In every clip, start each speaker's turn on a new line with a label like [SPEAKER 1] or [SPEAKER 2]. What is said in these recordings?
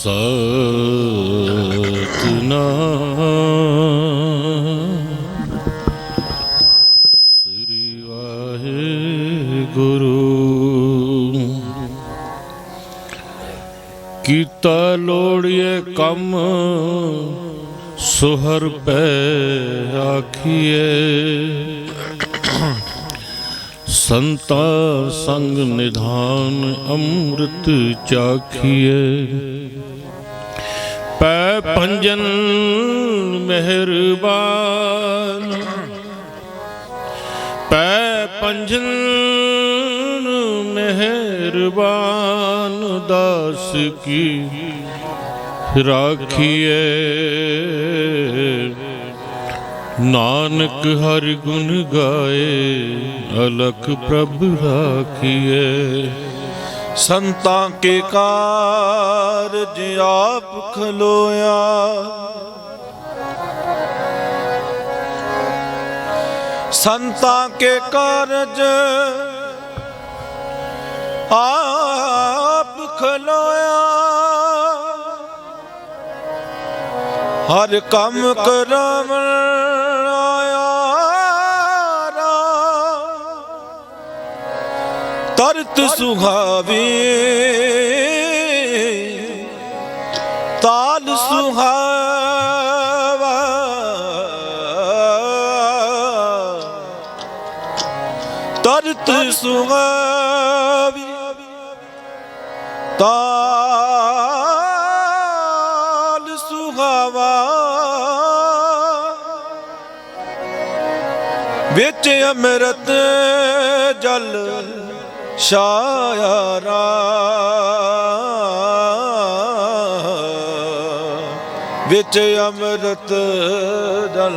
[SPEAKER 1] ਸਤਿਨਾਮ ਸ੍ਰੀ ਵਾਹਿਗੁਰੂ। ਕੀਤਾ ਲੋੜੀਏ ਕੰਮ ਸੁਹਰ ਪੈ ਆਖੀਏ। ਸੰਤਾ ਸੰਗ ਨਿਧਾਨ ਅੰਮ੍ਰਿਤ ਚਾਖੀਏ। ਪੈ ਪੰਜਨ ਮਿਹਰਬਾਨ, ਪੈ ਪੰਜਨ ਮਿਹਰਬਾਨ ਦਾਸ ਕੀ ਰਾਖੀਏ। ਨਾਨਕ ਹਰਿ ਗੁਣ ਗਾਏ ਅਲਖ ਪ੍ਰਭ ਰਾਖੀਏ।
[SPEAKER 2] ਸੰਤਾਂ ਕੇ ਕਾਰਜ ਆਪ ਖਲੋਇਆ, ਸੰਤਾਂ ਕੇ ਕਾਰਜ ਆਪ ਖਲੋਇਆ। ਹਰ ਕੰਮ ਕਰਾਵਣ ਆਇਆ, ਤਰਤ ਸੁਹਾਵੀ ਤਾਲ ਸੁਹਾਵਾ। ਤਰਤ ਸੁਹਾਵੀ ਤਾਲ ਸੁਹਾਵਾ। ਵਿੱਚ ਅੰਮ੍ਰਿਤ ਜਲ ਛਾਇਆ ਰਾਮ, ਵਿੱਚ ਅੰਮ੍ਰਿਤ ਜਲ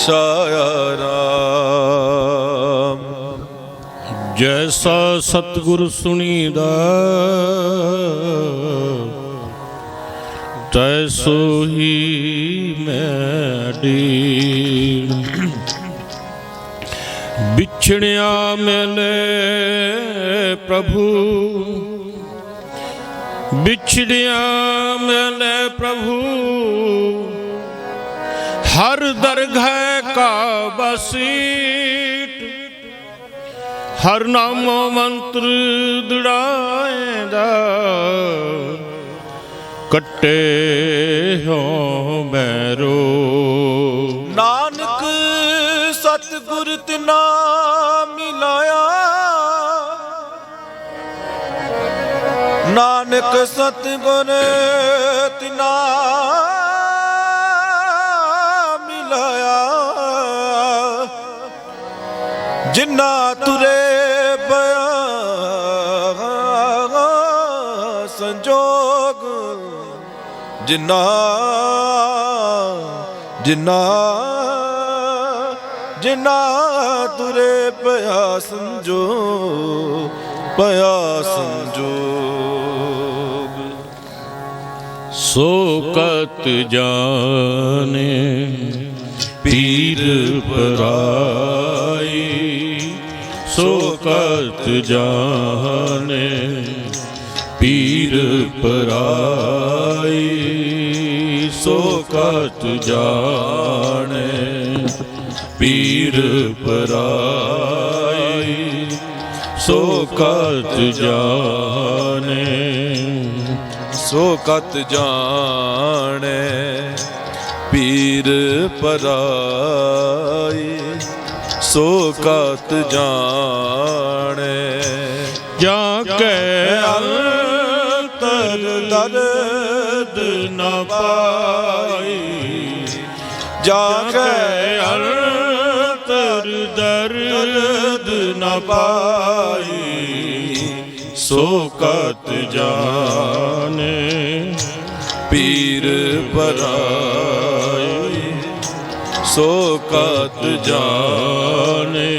[SPEAKER 2] ਛਾਇਆ ਰਾਮ।
[SPEAKER 1] ਜੈਸਾ ਸਤਿਗੁਰ ਸੁਣੀਦਾ ਤੈਸੋ ਹੀ ਮੈਂ ਡੀਨ। ਵਿਛੜਿਆ ਮਿਲੇ ਪ੍ਰਭੂ, ਵਿਛੜਿਆ ਮਿਲੇ ਪ੍ਰਭੂ। ਹਰ ਦਰਗਹਿ ਕਾ ਬਸੀਟ, ਹਰ ਨਾਮੋ ਮੰਤਰ ਦ੍ਰਿੜਾਏਂਦਾ। ਕੱਟੇ ਹੋ ਮੈਰੋ
[SPEAKER 2] ਨਾਨਕ ਸਤਿਗੁਰ ਤਿਨਾ ਮਿਲਾਇਆ। ਨਾਨਕ ਸਤਿਗੁਰ ਤਿਨਾ ਮਿਲਾਇਆ। ਜਿਨ੍ਹਾਂ ਤੁਰੇ ਪਿਆ ਸੰਜੋਗ, ਜਿਨ੍ਹਾਂ ਤੁਰੇ ਪਿਆ ਸੰਜੋਗ।
[SPEAKER 1] ਸੋ ਕਤ ਜਾਣੇ ਪੀਰ ਪਰਾਈ, ਸੋ ਕਤ ਜਾਣੇ ਪੀਰ ਪਰਾਈ। ਸੋ ਕਤ ਜਾਣੇ ਪੀਰ ਪਰਾਈ, ਸੋ ਕਤ ਜਾਣੇ।
[SPEAKER 2] ਸੋ ਕਤ ਜਾਣੇ ਪੀਰ ਪਰਾਈ, ਸੋ ਕਤ ਜਾਣੇ।
[SPEAKER 1] ਜਾਂ ਕੈ ਅੰਤਰ ਦਰਦ ਨ ਪਾਈ,
[SPEAKER 2] ਜਾਂ ਕੈ
[SPEAKER 1] ਅੰਤਰ ਦਰਦ ਨ ਪਾਈ। ਸੋ ਕਤ ਜਾਣੇ
[SPEAKER 2] ਪੀਰ ਪਰਾਈ, ਸੋ ਕਤ ਜਾਣੇ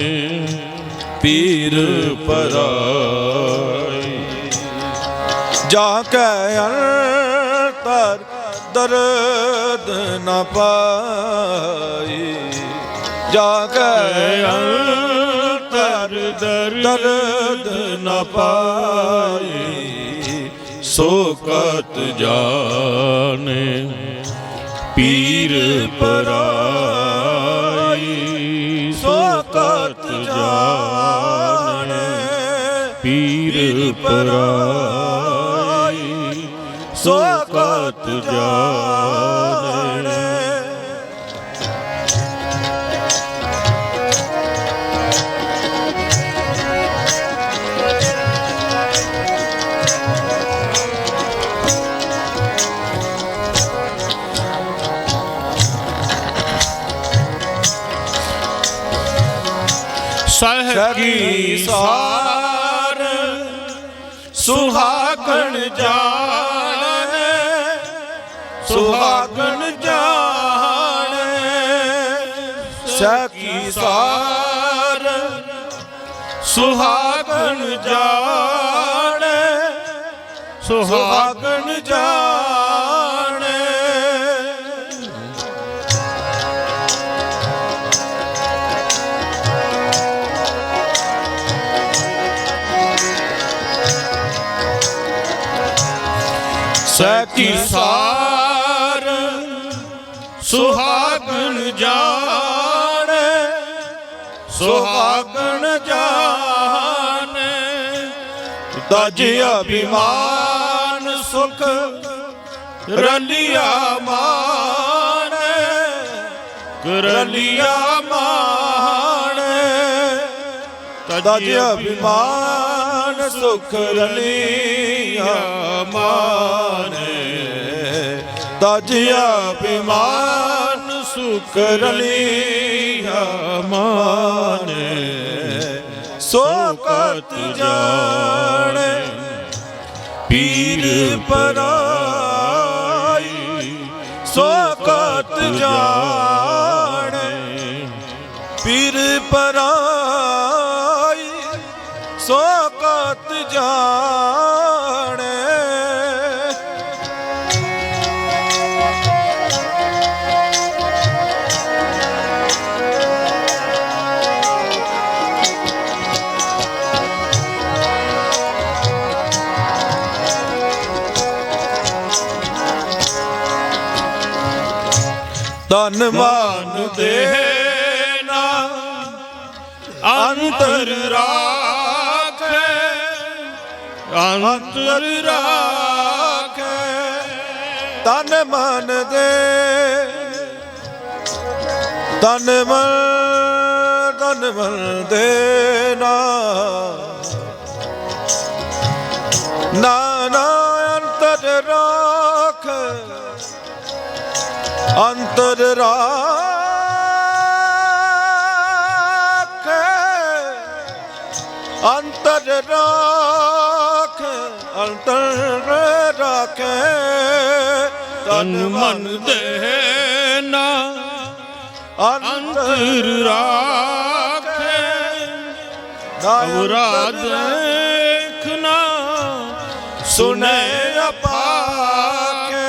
[SPEAKER 2] ਪੀਰ ਪਰਾਈ। ਜਾਂ ਕੈ ਅੰਤਰ ਦਰਦ ਨ ਪਾਈ, ਜਾਂ ਕੈ ਅੰਤਰ ਦਰਦ ਨ ਪਾਈ।
[SPEAKER 1] ਸੋ ਕਤ ਜਾਣੇ ਪੀਰ ਪਰਾਈ ਸੋ ਕਤ ਜਾਣੇ ਪੀਰ ਪਰਾਈ ਸੋ ਕਤ ਜਾਣੇ ਸਹਿਗੀ ਸਾਰ ਸੁਹਾਗਣ ਜਾਣੇ ਸੁਹਾਗਣ ਜਾਣੇ ਸਹਿਗੀ ਸਾਰ ਸੁਹਾਗਣ ਜਾਣੇ ਸੁਹਾਗਣ ਜਾਣੇ ਸਹਿਗੀ ਸਾਰ ਸੁਹਾਗਣ ਜਾਣੇ ਸੁਹਾਗਣ ਜਾਣੇ ਤਜ ਅਭਿਮਾਨ ਸੁਖ ਰਲਿਆ ਮਾਣੇ ਰਲਿਆ ਮਾਣੇ ਤਜ ਅਭਿਮਾਨ ਸੁਖ ਰਲਿਆ ਮਾਣੇ ਤਜ ਅਭਿਮਾਨ ਸੁਖ ਰਲਿਆ ਮਾਣੇ ਸੋ ਕਤ ਜਾਣੇ ਪੀਰ ਪਰਾਈ ਸੋ ਕਤ ਜਾਣੇ ਪੀਰ ਪਰਾਈ ਸੋ ਕਤ ਜਾਣੇ ਤਨ ਮਨ ਦੇਨਾ ਅੰਤਰ ਰਾਖੇ ਅੰਤਰ ਰਾਖੇ ਤਨ ਮਨ ਦੇ ਤਨ ਮਨ ਦੇਨਾ ਨਾਨਾ ਅੰਤਰ ਰਾਖੇ ਅੰਤਰ ਰਾਖੇ ਅੰਤਰ ਰਾਖੇ ਅੰਤਰ ਰਾਖੇ ਤਨ ਮਨ ਦੇਨਾ ਅੰਤਰ ਰਾਖੇ ਅਵਰਾ ਦੇਖਣਾ ਸੁਨੇ ਅਪਾਕੇ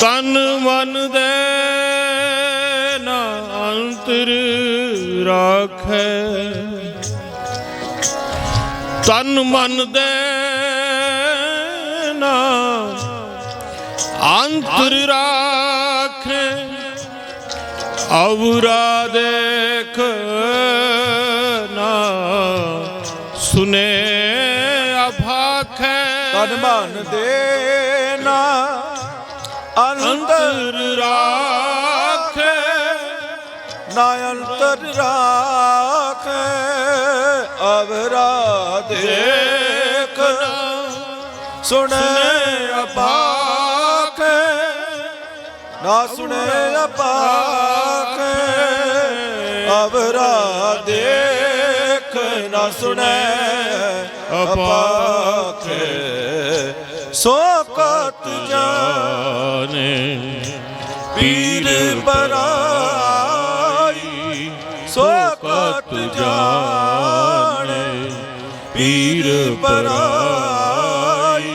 [SPEAKER 1] ਤਨ ਮਨ ਦੇਨਾ ਅੰਤਰ ਰਾਖੇ ਤਨ ਮਨ ਦੇਨਾ ਅੰਤਰ ਰਾਖੇ ਅਵਰਾ ਦੇਖਨਾ ਸੁਨੇ ਅਭਾਖੇ ਤਨ ਮਨ ਦੇਨਾ ਅੰਤਰ ਰਾਖੇ ਨਾ ਅੰਤਰ ਰਾਖੇ ਅਵਰਾ ਦੇਖਨਾ ਸੁਣੇ ਅਪਾਖੇ ਨਾ ਸੁਣੇ ਅਪਾਖੇ ਅਵਰਾ ਦੇਖ ਨਾ ਸੁਣੇ ਅਪਾਖੇ ਸੋ ਕਤ ਜਾਣੇ ਪੀਰ ਪਰਾਈ ਸੋ ਕਤ ਜਾਣੇ ਪੀਰ ਪਰਾਈ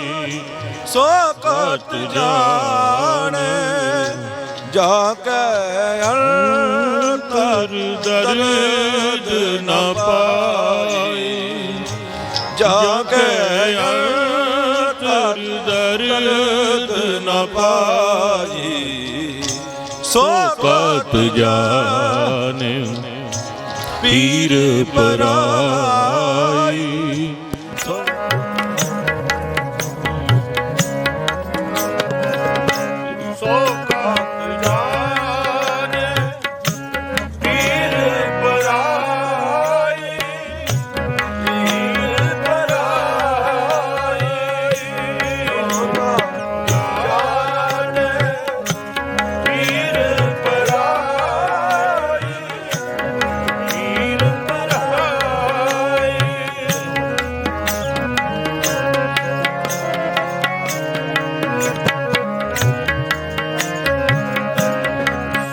[SPEAKER 1] ਸੋ ਕਤ ਜਾਣੇ ਜਾ ਕੇ ਅੰਤਰ ਦਰਦ ਨ ਪਾਈ
[SPEAKER 2] ਜਾ ਕੇ
[SPEAKER 1] ਅੰਤਰ ਦਰਦ ਨ
[SPEAKER 2] ਪਾਈ ਸੋ
[SPEAKER 1] ਕਤ ਜਾਣੇ ਪੀਰ ਪਰਾਈ।
[SPEAKER 2] ਸੋ ਕਤ ਜਾਣੇ ਪੀਰ ਪਰਾਈ ਪੀਰ ਪਰਾਈ ਸੋ ਕਤ ਜਾਣੇ ਪੀਰ ਪਰਾਈ ਪੀਰ ਪਰਾਈ।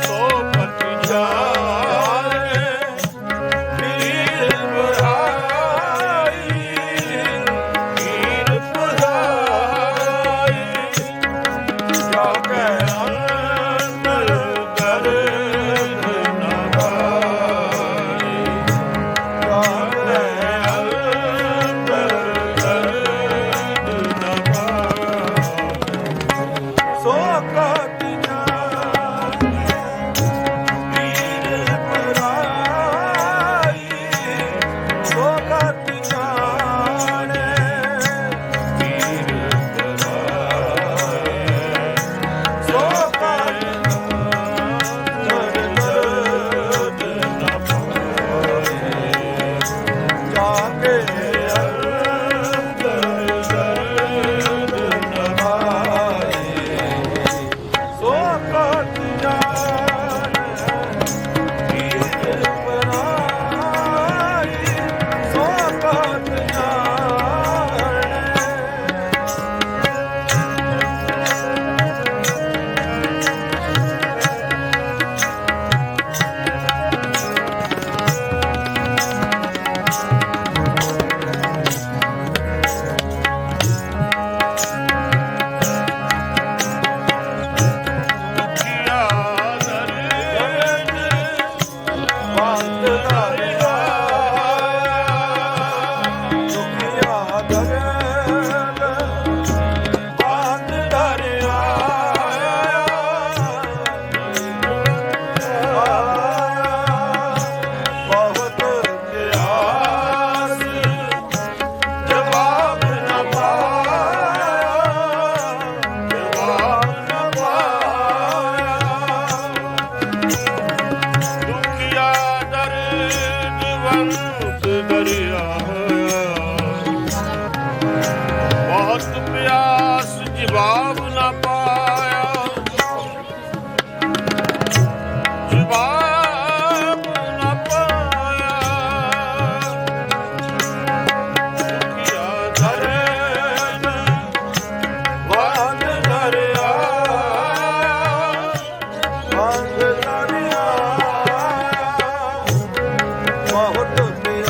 [SPEAKER 2] ਸੋ ਕਤ ਜਾਣੇ ਪੀਰ ਪਰਾਈ ਪੀਰ ਪਰਾਈ ਜਾ ਕੇ ਅੰਤਰ ਦਰਦ ਨ ਪਾਈ ਜਾ ਕੇ ਅੰਤਰ ਦਰਦ ਨ ਪਾਈ ਸੋ ਕਤ ਜਾਣੇ ਪੀਰ ਪਰਾਈ ਸੋ ਕਤ ਜਾਣੇ ਪੀਰ ਪਰਾਈ ਸੋ ਕਤ ਦਰਦ ਨ ਪਾਈ ਜਾ ਕੇ ਅੰਤਰ ਦਰਦ ਨ ਪਾਈ ਸੋ ਕਤ ਜਾਣੇ ਪੀਰ ਪਰਾਈ ਸੋ ਕਤ ਜਾਣੇ। ਦੁਖੀਆ ਦਰਦ ਬੰਦ ਦਰਿਆ ਦੁਖੀਆ ਦਰਦ ਬੰਦ ਦਰਿਆ ਬਹੁਤ ਪਿਆਸ ਜਵਾਬ ਨ ਪਾਇਆ ਜਵਾਬ ਨ ਪਾਇਆ ਦੁਖੀਆ ਦਰਦ ਵੰਤ ਦਰਿਆ ਬਹੁਤ ਪਿਆਸ ਜਵਾਬ ਨ ਪਾਇਆ ਜਵਾਬ ਨ ਪਾਇਆ ਦੁਖੀਆ ਦਰਦ ਵੰਤ ਦਰਿਆ ਵੰਤ ਦਰਿਆ ਬਹੁਤ ਪਿਆਸ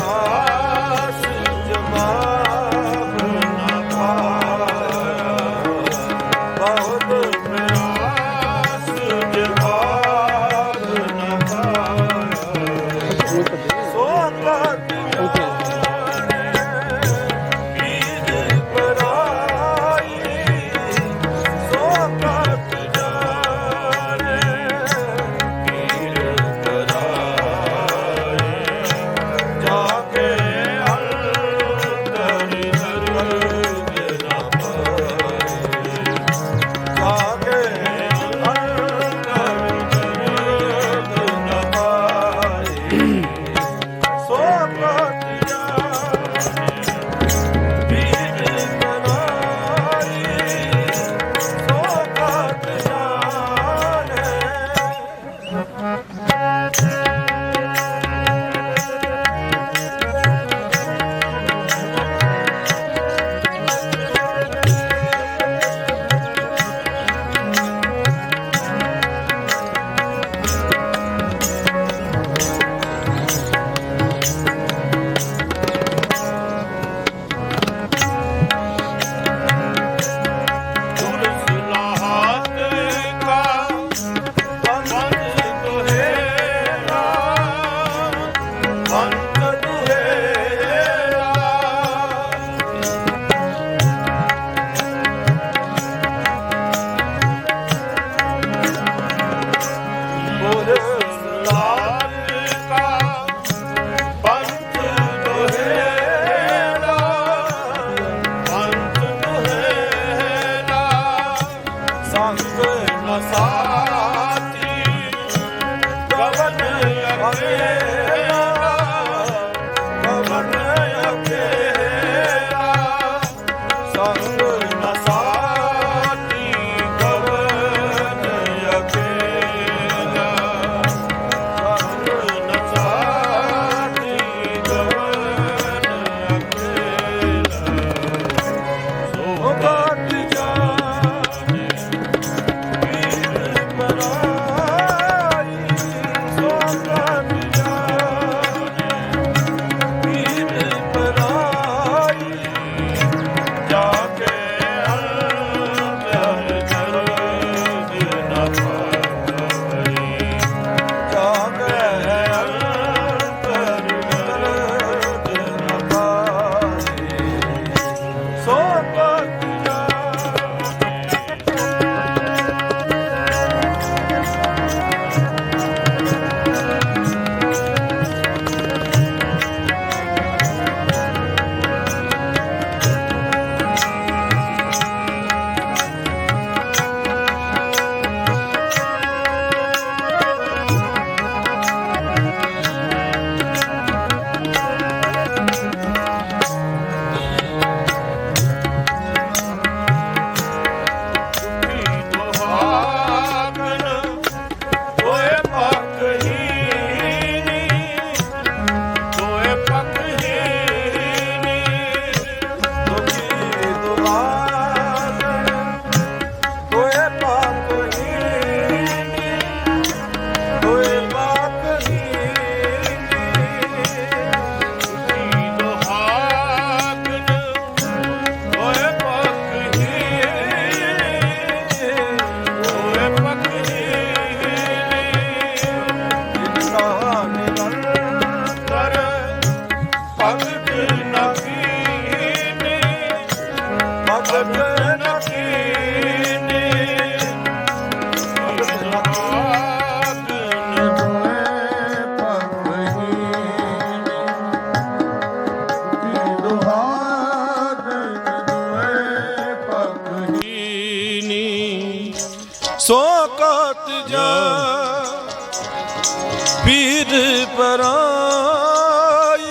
[SPEAKER 2] ਪਰਾਈ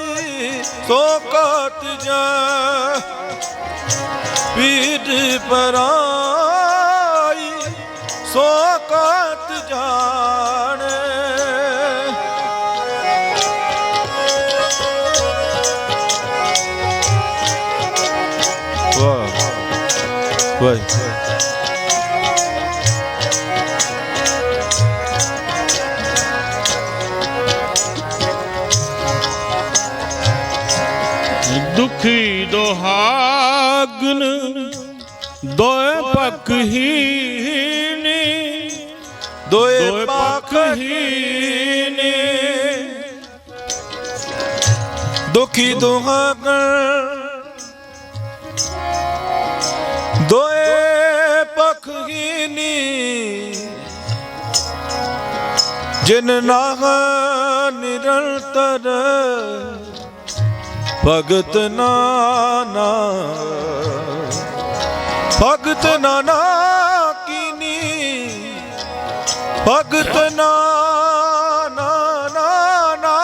[SPEAKER 2] ਸੋ ਕਤ ਜਾਣ ਪੀਰ ਪਰਾਈ ਸੋ ਕਤ ਜਾਣ ਵਾਹ ਵਾਹ
[SPEAKER 1] ਦੁਖੀ ਦੁਹਾਗਨ ਦੋਏ ਪੱਖ ਹੀਨੇ
[SPEAKER 2] ਦੋਏ ਪੱਖ
[SPEAKER 1] ਹੀਨੇ
[SPEAKER 2] ਦੁਖੀ ਦੁਹਾਗਨ ਦੋਏ ਪੱਖ ਹੀਨੀ ਜਿਨ ਨਾਹ ਨਿਰੰਤਰ ਭਗਤ ਨਾਨਾ ਭਗਤ ਨਾਨਾ ਕੀਨੀ ਭਗਤ ਨਾਨਾ ਨਾਨਾ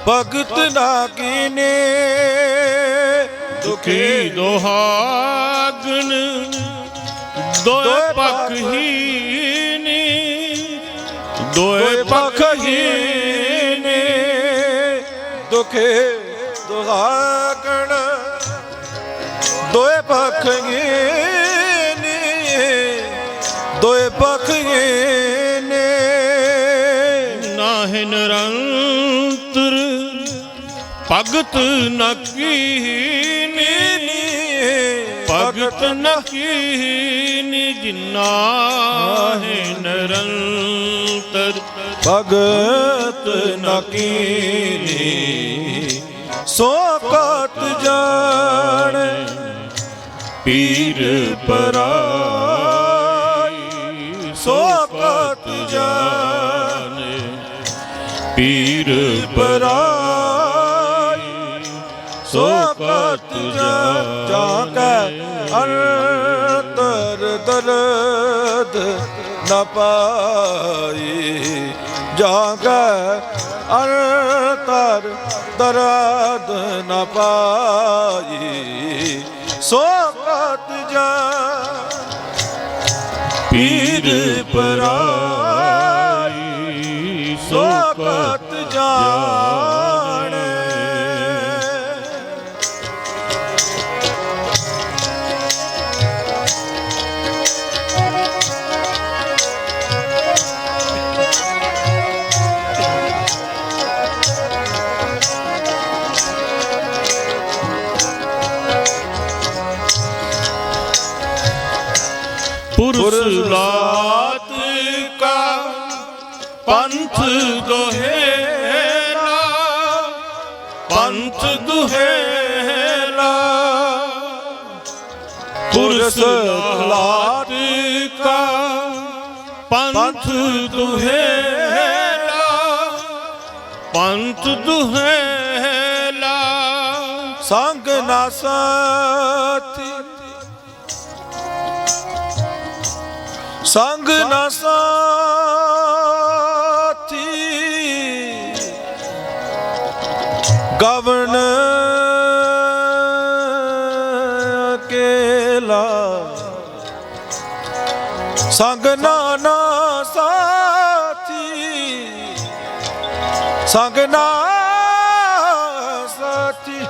[SPEAKER 2] ਭਗਤ ਨਾ ਕੀਨੇ
[SPEAKER 1] ਦੁਖੀ ਦੁਹਾਗਨ ਦੋਏ ਪੱਖ ਹੀਨੇ ਦੋਏ ਪੱਖ ਹੀਨੇ
[SPEAKER 2] ਦੁਖੇ ਦੁਹਾਗਣ ਦੋਏ ਪੱਖ ਨੇ ਦੋਏ ਪੱਖ ਨੇ
[SPEAKER 1] ਨਾਹਿ ਨਿਰੰਤਰ ਭਗਤ ਨ ਕੀਨੀ ਭਗਤ ਨ ਕੀਨੀ ਜਿਨਾ ਹੈ ਨਿਰੰਤਰ
[SPEAKER 2] ਭਗਤ ਨ ਕੀਨੀ ਸੋ ਕਤ ਜਾਣ
[SPEAKER 1] ਪੀਰ ਪਰਾਈ
[SPEAKER 2] ਸੋ ਕਤ ਜਾਣ
[SPEAKER 1] ਪੀਰ
[SPEAKER 2] ਪਰਾਈ ਸੋ ਕਤ ਜਾਣ ਜਾ ਕੈ ਅੰਤਰ ਦਰਦ ਨ ਪਾਈ ਜਾ ਕੈ ਅੰਤਰ ਦਰਦ ਨ ਪਾਈ ਸੋ ਕਤ ਜਾਣ
[SPEAKER 1] ਪੀਰ ਪਰਾਈ
[SPEAKER 2] ਸੋ ਕਤ ਜਾਣ
[SPEAKER 1] पुरसलात का पंथ दोहेला पंथ दुहेला पुरसलात का पंथ दुहेला पंथ दुहेला
[SPEAKER 2] संग ना साथी संग न साथी गवन अकेला संग नाना साथी संग ना साथी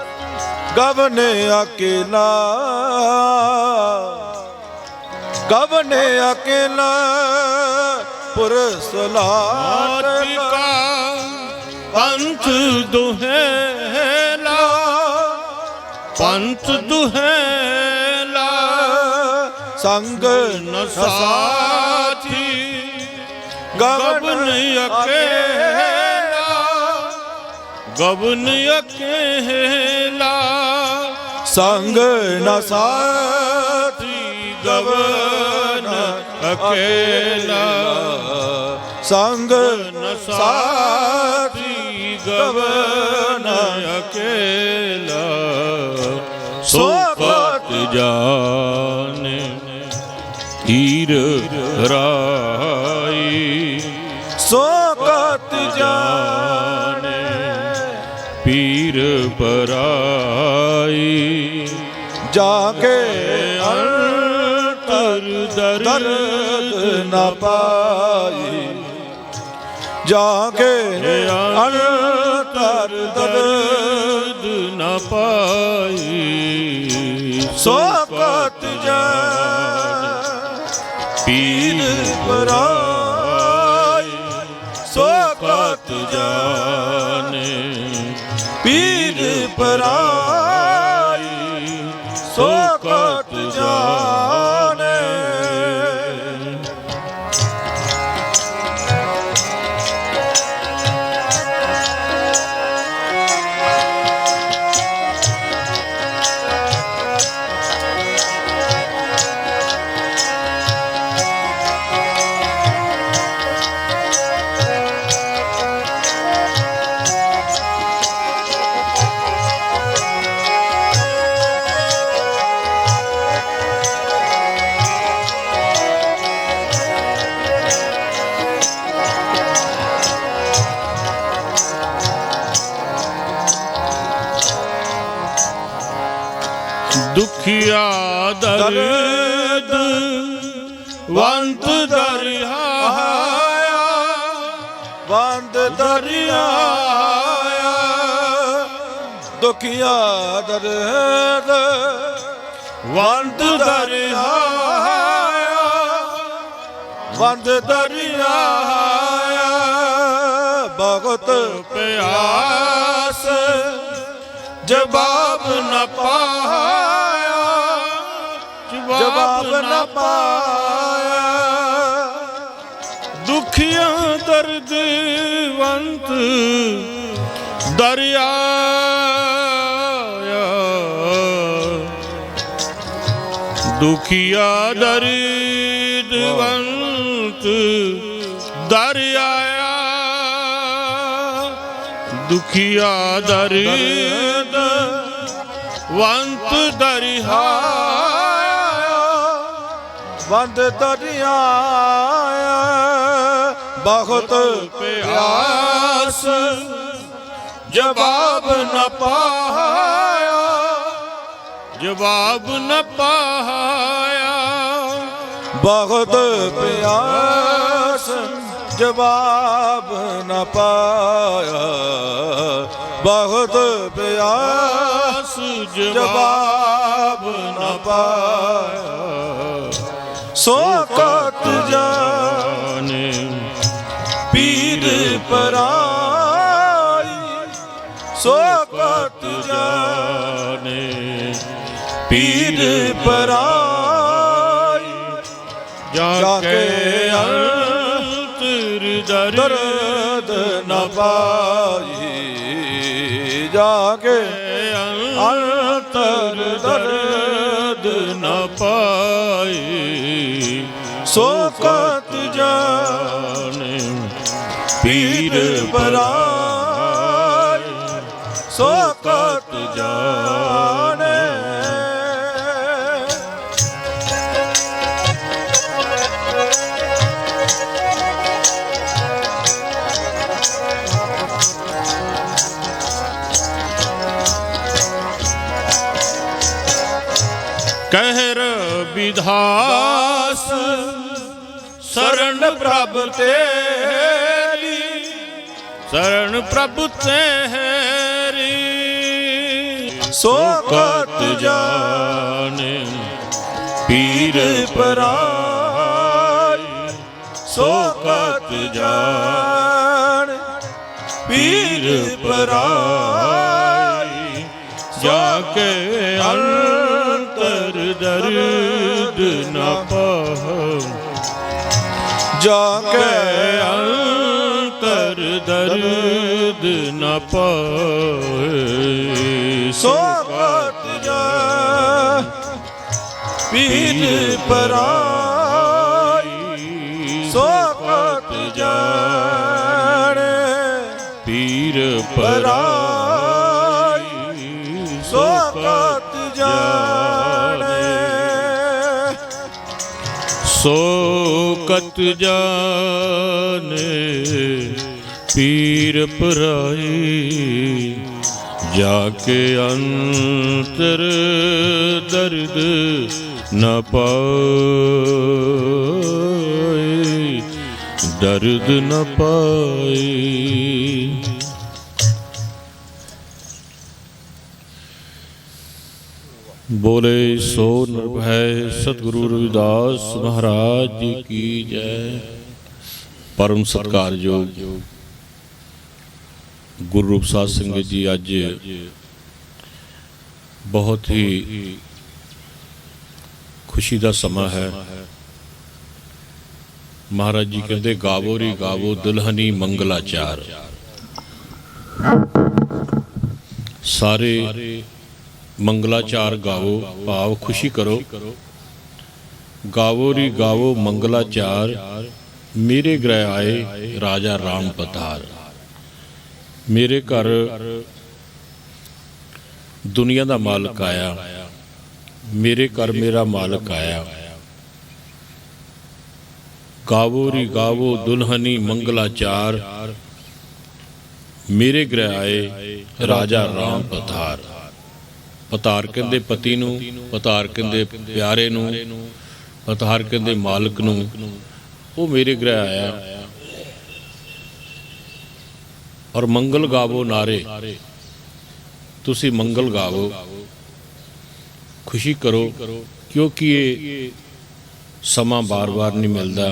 [SPEAKER 2] गवन अकेला गवने अकेला पुरसलात
[SPEAKER 1] का पंथ दुहेला पंथ दुहेला
[SPEAKER 2] संग
[SPEAKER 1] न साथी गवन अकेला गवन अकेला
[SPEAKER 2] संग न साथी
[SPEAKER 1] गवन अकेला
[SPEAKER 2] संग
[SPEAKER 1] न साथी गवन अकेला सो कत जाने हीर राई
[SPEAKER 2] सो कत
[SPEAKER 1] जाने पीर पराई
[SPEAKER 2] जाके
[SPEAKER 1] अंतर
[SPEAKER 2] दर्द न पाई जाके अंतर दर्द
[SPEAKER 1] न पाई
[SPEAKER 2] सोकत पीर पराई सोकत
[SPEAKER 1] जाने
[SPEAKER 2] पीर पराई सोकत जाने
[SPEAKER 1] दुखिया दर्द वंत दरियाया
[SPEAKER 2] वंद दरियाया दुखिया दर्द वंद दरियाया वंद दरियाया बहुत प्यास जवाब न पाया जवाब न पाया
[SPEAKER 1] दुखिया दर्दवंत दरियाया दुखिया दर्दवंत दरियाया दुखिया दर्द वंत दरियाया
[SPEAKER 2] वंद दरियाया बहुत प्यास जवाब न पाया
[SPEAKER 1] जवाब न पाया
[SPEAKER 2] बहुत प्यास जवाब न पाया बहुत प्यास जवाब न पाया सोकत जाने पीर पराई सोकत जाने पीर पराई जाके दर्द न पाई जाके अंतर दर्द
[SPEAKER 1] न पाई
[SPEAKER 2] सोकत जाने पीर पराई सोकत जाने
[SPEAKER 1] कहर विधास शरण प्रभ तेरी शरण प्रभु तेरी
[SPEAKER 2] सोकत जाने पीर पराई सोकत जाने पीर पराई
[SPEAKER 1] जाके अंतर दर्द न पाओ
[SPEAKER 2] जाके
[SPEAKER 1] अंतर दर्द न पाए
[SPEAKER 2] सोकत जा पीर पराई सोकत जाने
[SPEAKER 1] पीर
[SPEAKER 2] पराई सोकत जाने
[SPEAKER 1] सोकत जाने पीर पराई जाके अंतर दर्द न पाए, दर्द न पाए। बोले सो निर्भय सतगुरु रविदास महाराज जी की जय। परम सत्कारयोग गुरु रूप साध संगत जी, अज बहुत ही खुशी का समा है। महाराज जी कहते गावो री गावो दुल्हनी मंगलाचार। सारे मंगलाचार गावो, भाव खुशी करो। गावो री गावो मंगलाचार, मेरे गृह आए राजा राम पधार। मेरे घर दुनिया का मालिक आया, मेरे घर मेरा मालिक आया। गावो री गावो दुल्हनी मंगलाचार, मेरे गृह आए राजा राम पधार। पधार कहते पति नूं, पधार कहते प्यारे नूं, पधार कहते मालिक नूं। वो मेरे गृह आया। और मंगल गावो नारे, तुसी मंगल गावो, खुशी करो, क्योंकि ये समा बार बार नहीं मिलता।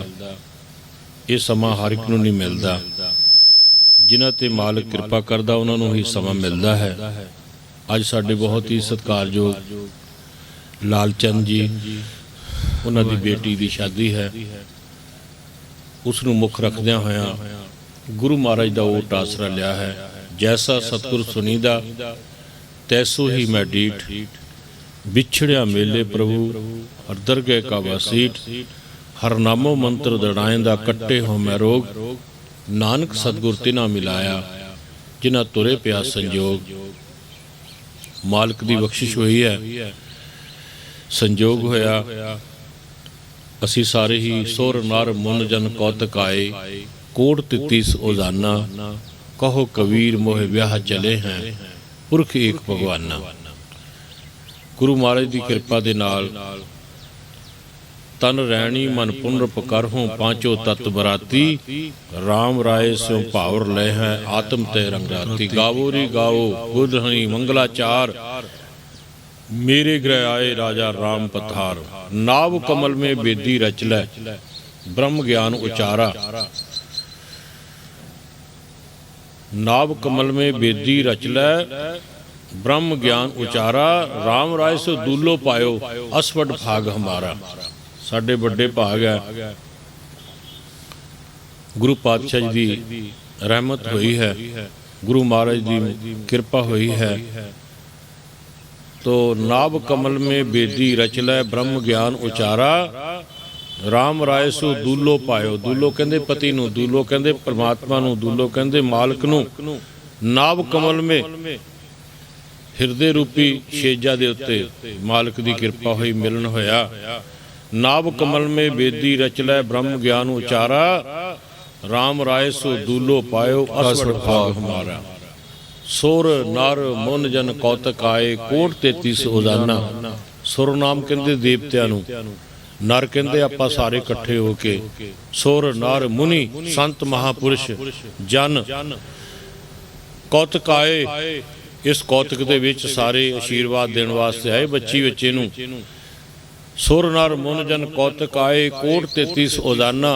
[SPEAKER 1] ये समा हर एक नूं नहीं मिलता। जिन्हां ते मालिक कृपा करदा उन्हां नूं ही समा मिलता है। अज साडे बहुत ही सत्कारयोग लालचंद जी, उन्हां दी बेटी दी शादी है। उसनूं मुख रखदिआं होइआं गुरु महाराज दा ओट आसरा लिया है। जैसा सतगुर सुनीदा तैसो ही मैं डीठ, बिछड़िया मेले प्रभु हर दरगह का वसीठ। हर नामो मंत्र दड़ाएंदा कट्टे हो मैं रोग। नानक सतगुर तिना मिलाया जिन्हां तुरे पिया संजोग। मालिक दी बख्शिश हुई है, संजोग होया। असी सारे ही सुर नर मुन जन कौतक आए। कोट तितीस ओजाना, कहो कबीर मोहे ब्याह चले हैं पुरख एक भगवाना। गुरु महाराज की कृपा दे नाल तन रैणी मन पुनरप करहूँ पांचों तत्त बराती। राम राय स्यों भावर ले हैं आत्म ते रंगराती। गावो री गावो दुल्हनी मंगलाचार, मेरे गृह आए राजा राम पधार। नाव कमल में बेदी रच लै ब्रह्म ज्ञान उचारा। नाव कमल में बेदी रच लै ब्रह्म ज्ञान उचारा। राम राय सो दूलो पायो असवड भाग हमारा। साडे बड़े भाग है, गुरु पातशाह जी की रहमत हुई है, गुरु महाराज की कृपा हुई है। तो नाभ कमल में बेदी रच लै ब्रह्म ज्ञान उचारा। राम राय सो दूलो पायो। दूलो कहते पति नूं, दूलो कहते परमात्मा नूं, दूलो कहते मालिक नूं। नाभ कमल में हिरदे रूपी शेजा दे उत्ते मालिक की कृपा हुई, मिलन होया। नाभ कमल में बेदी रच लै ब्रह्म ज्ञान उचारा। राम राय सो दूलो पायो असवड भाग हमारा। सुर नर मुन जन कौतक आए कोट 33 ओजाना। सुर नाम कहते देवतियां नूं, नर कहते आपां सारे इकट्ठे हो के। सुर नर मुनि संत महापुरुष जन कौतक आए। इस कौतक दे विच सारे आशीर्वाद देण वास्ते आए बच्ची बच्चे नूं। सुर नर मुन जन कौतक आए कोट 33 ओजाना।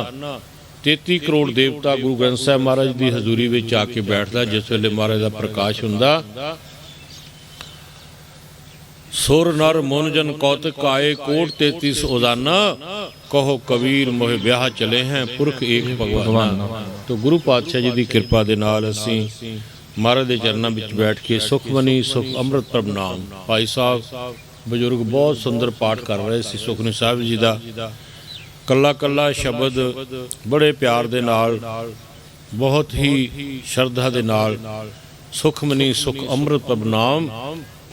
[SPEAKER 1] 33 करोड़ देवता गुरु ग्रंथ साहिब महाराज की हजूरी में आके बैठता जिस वेले महाराज का प्रकाश हुंदा। सुर नर मुन जन कौतक आए कोट 33 ओजाना। कहो कबीर मोहे ब्याह चले हैं पुरख एक भगवान। तो गुरु पातशाह जी की कृपा दे नाल असीं महाराज के चरणों में बैठ के सुखमनी सुख अमृत प्रभ नाम। भाई साहब बजुर्ग बहुत सुंदर पाठ कर रहे सी सुखमनी साहिब जी का। कला कला शब्द बड़े प्यार दे नाल, बहुत ही श्रद्धा दे नाल सुखमनी सुख अमृत प्रभ नाम।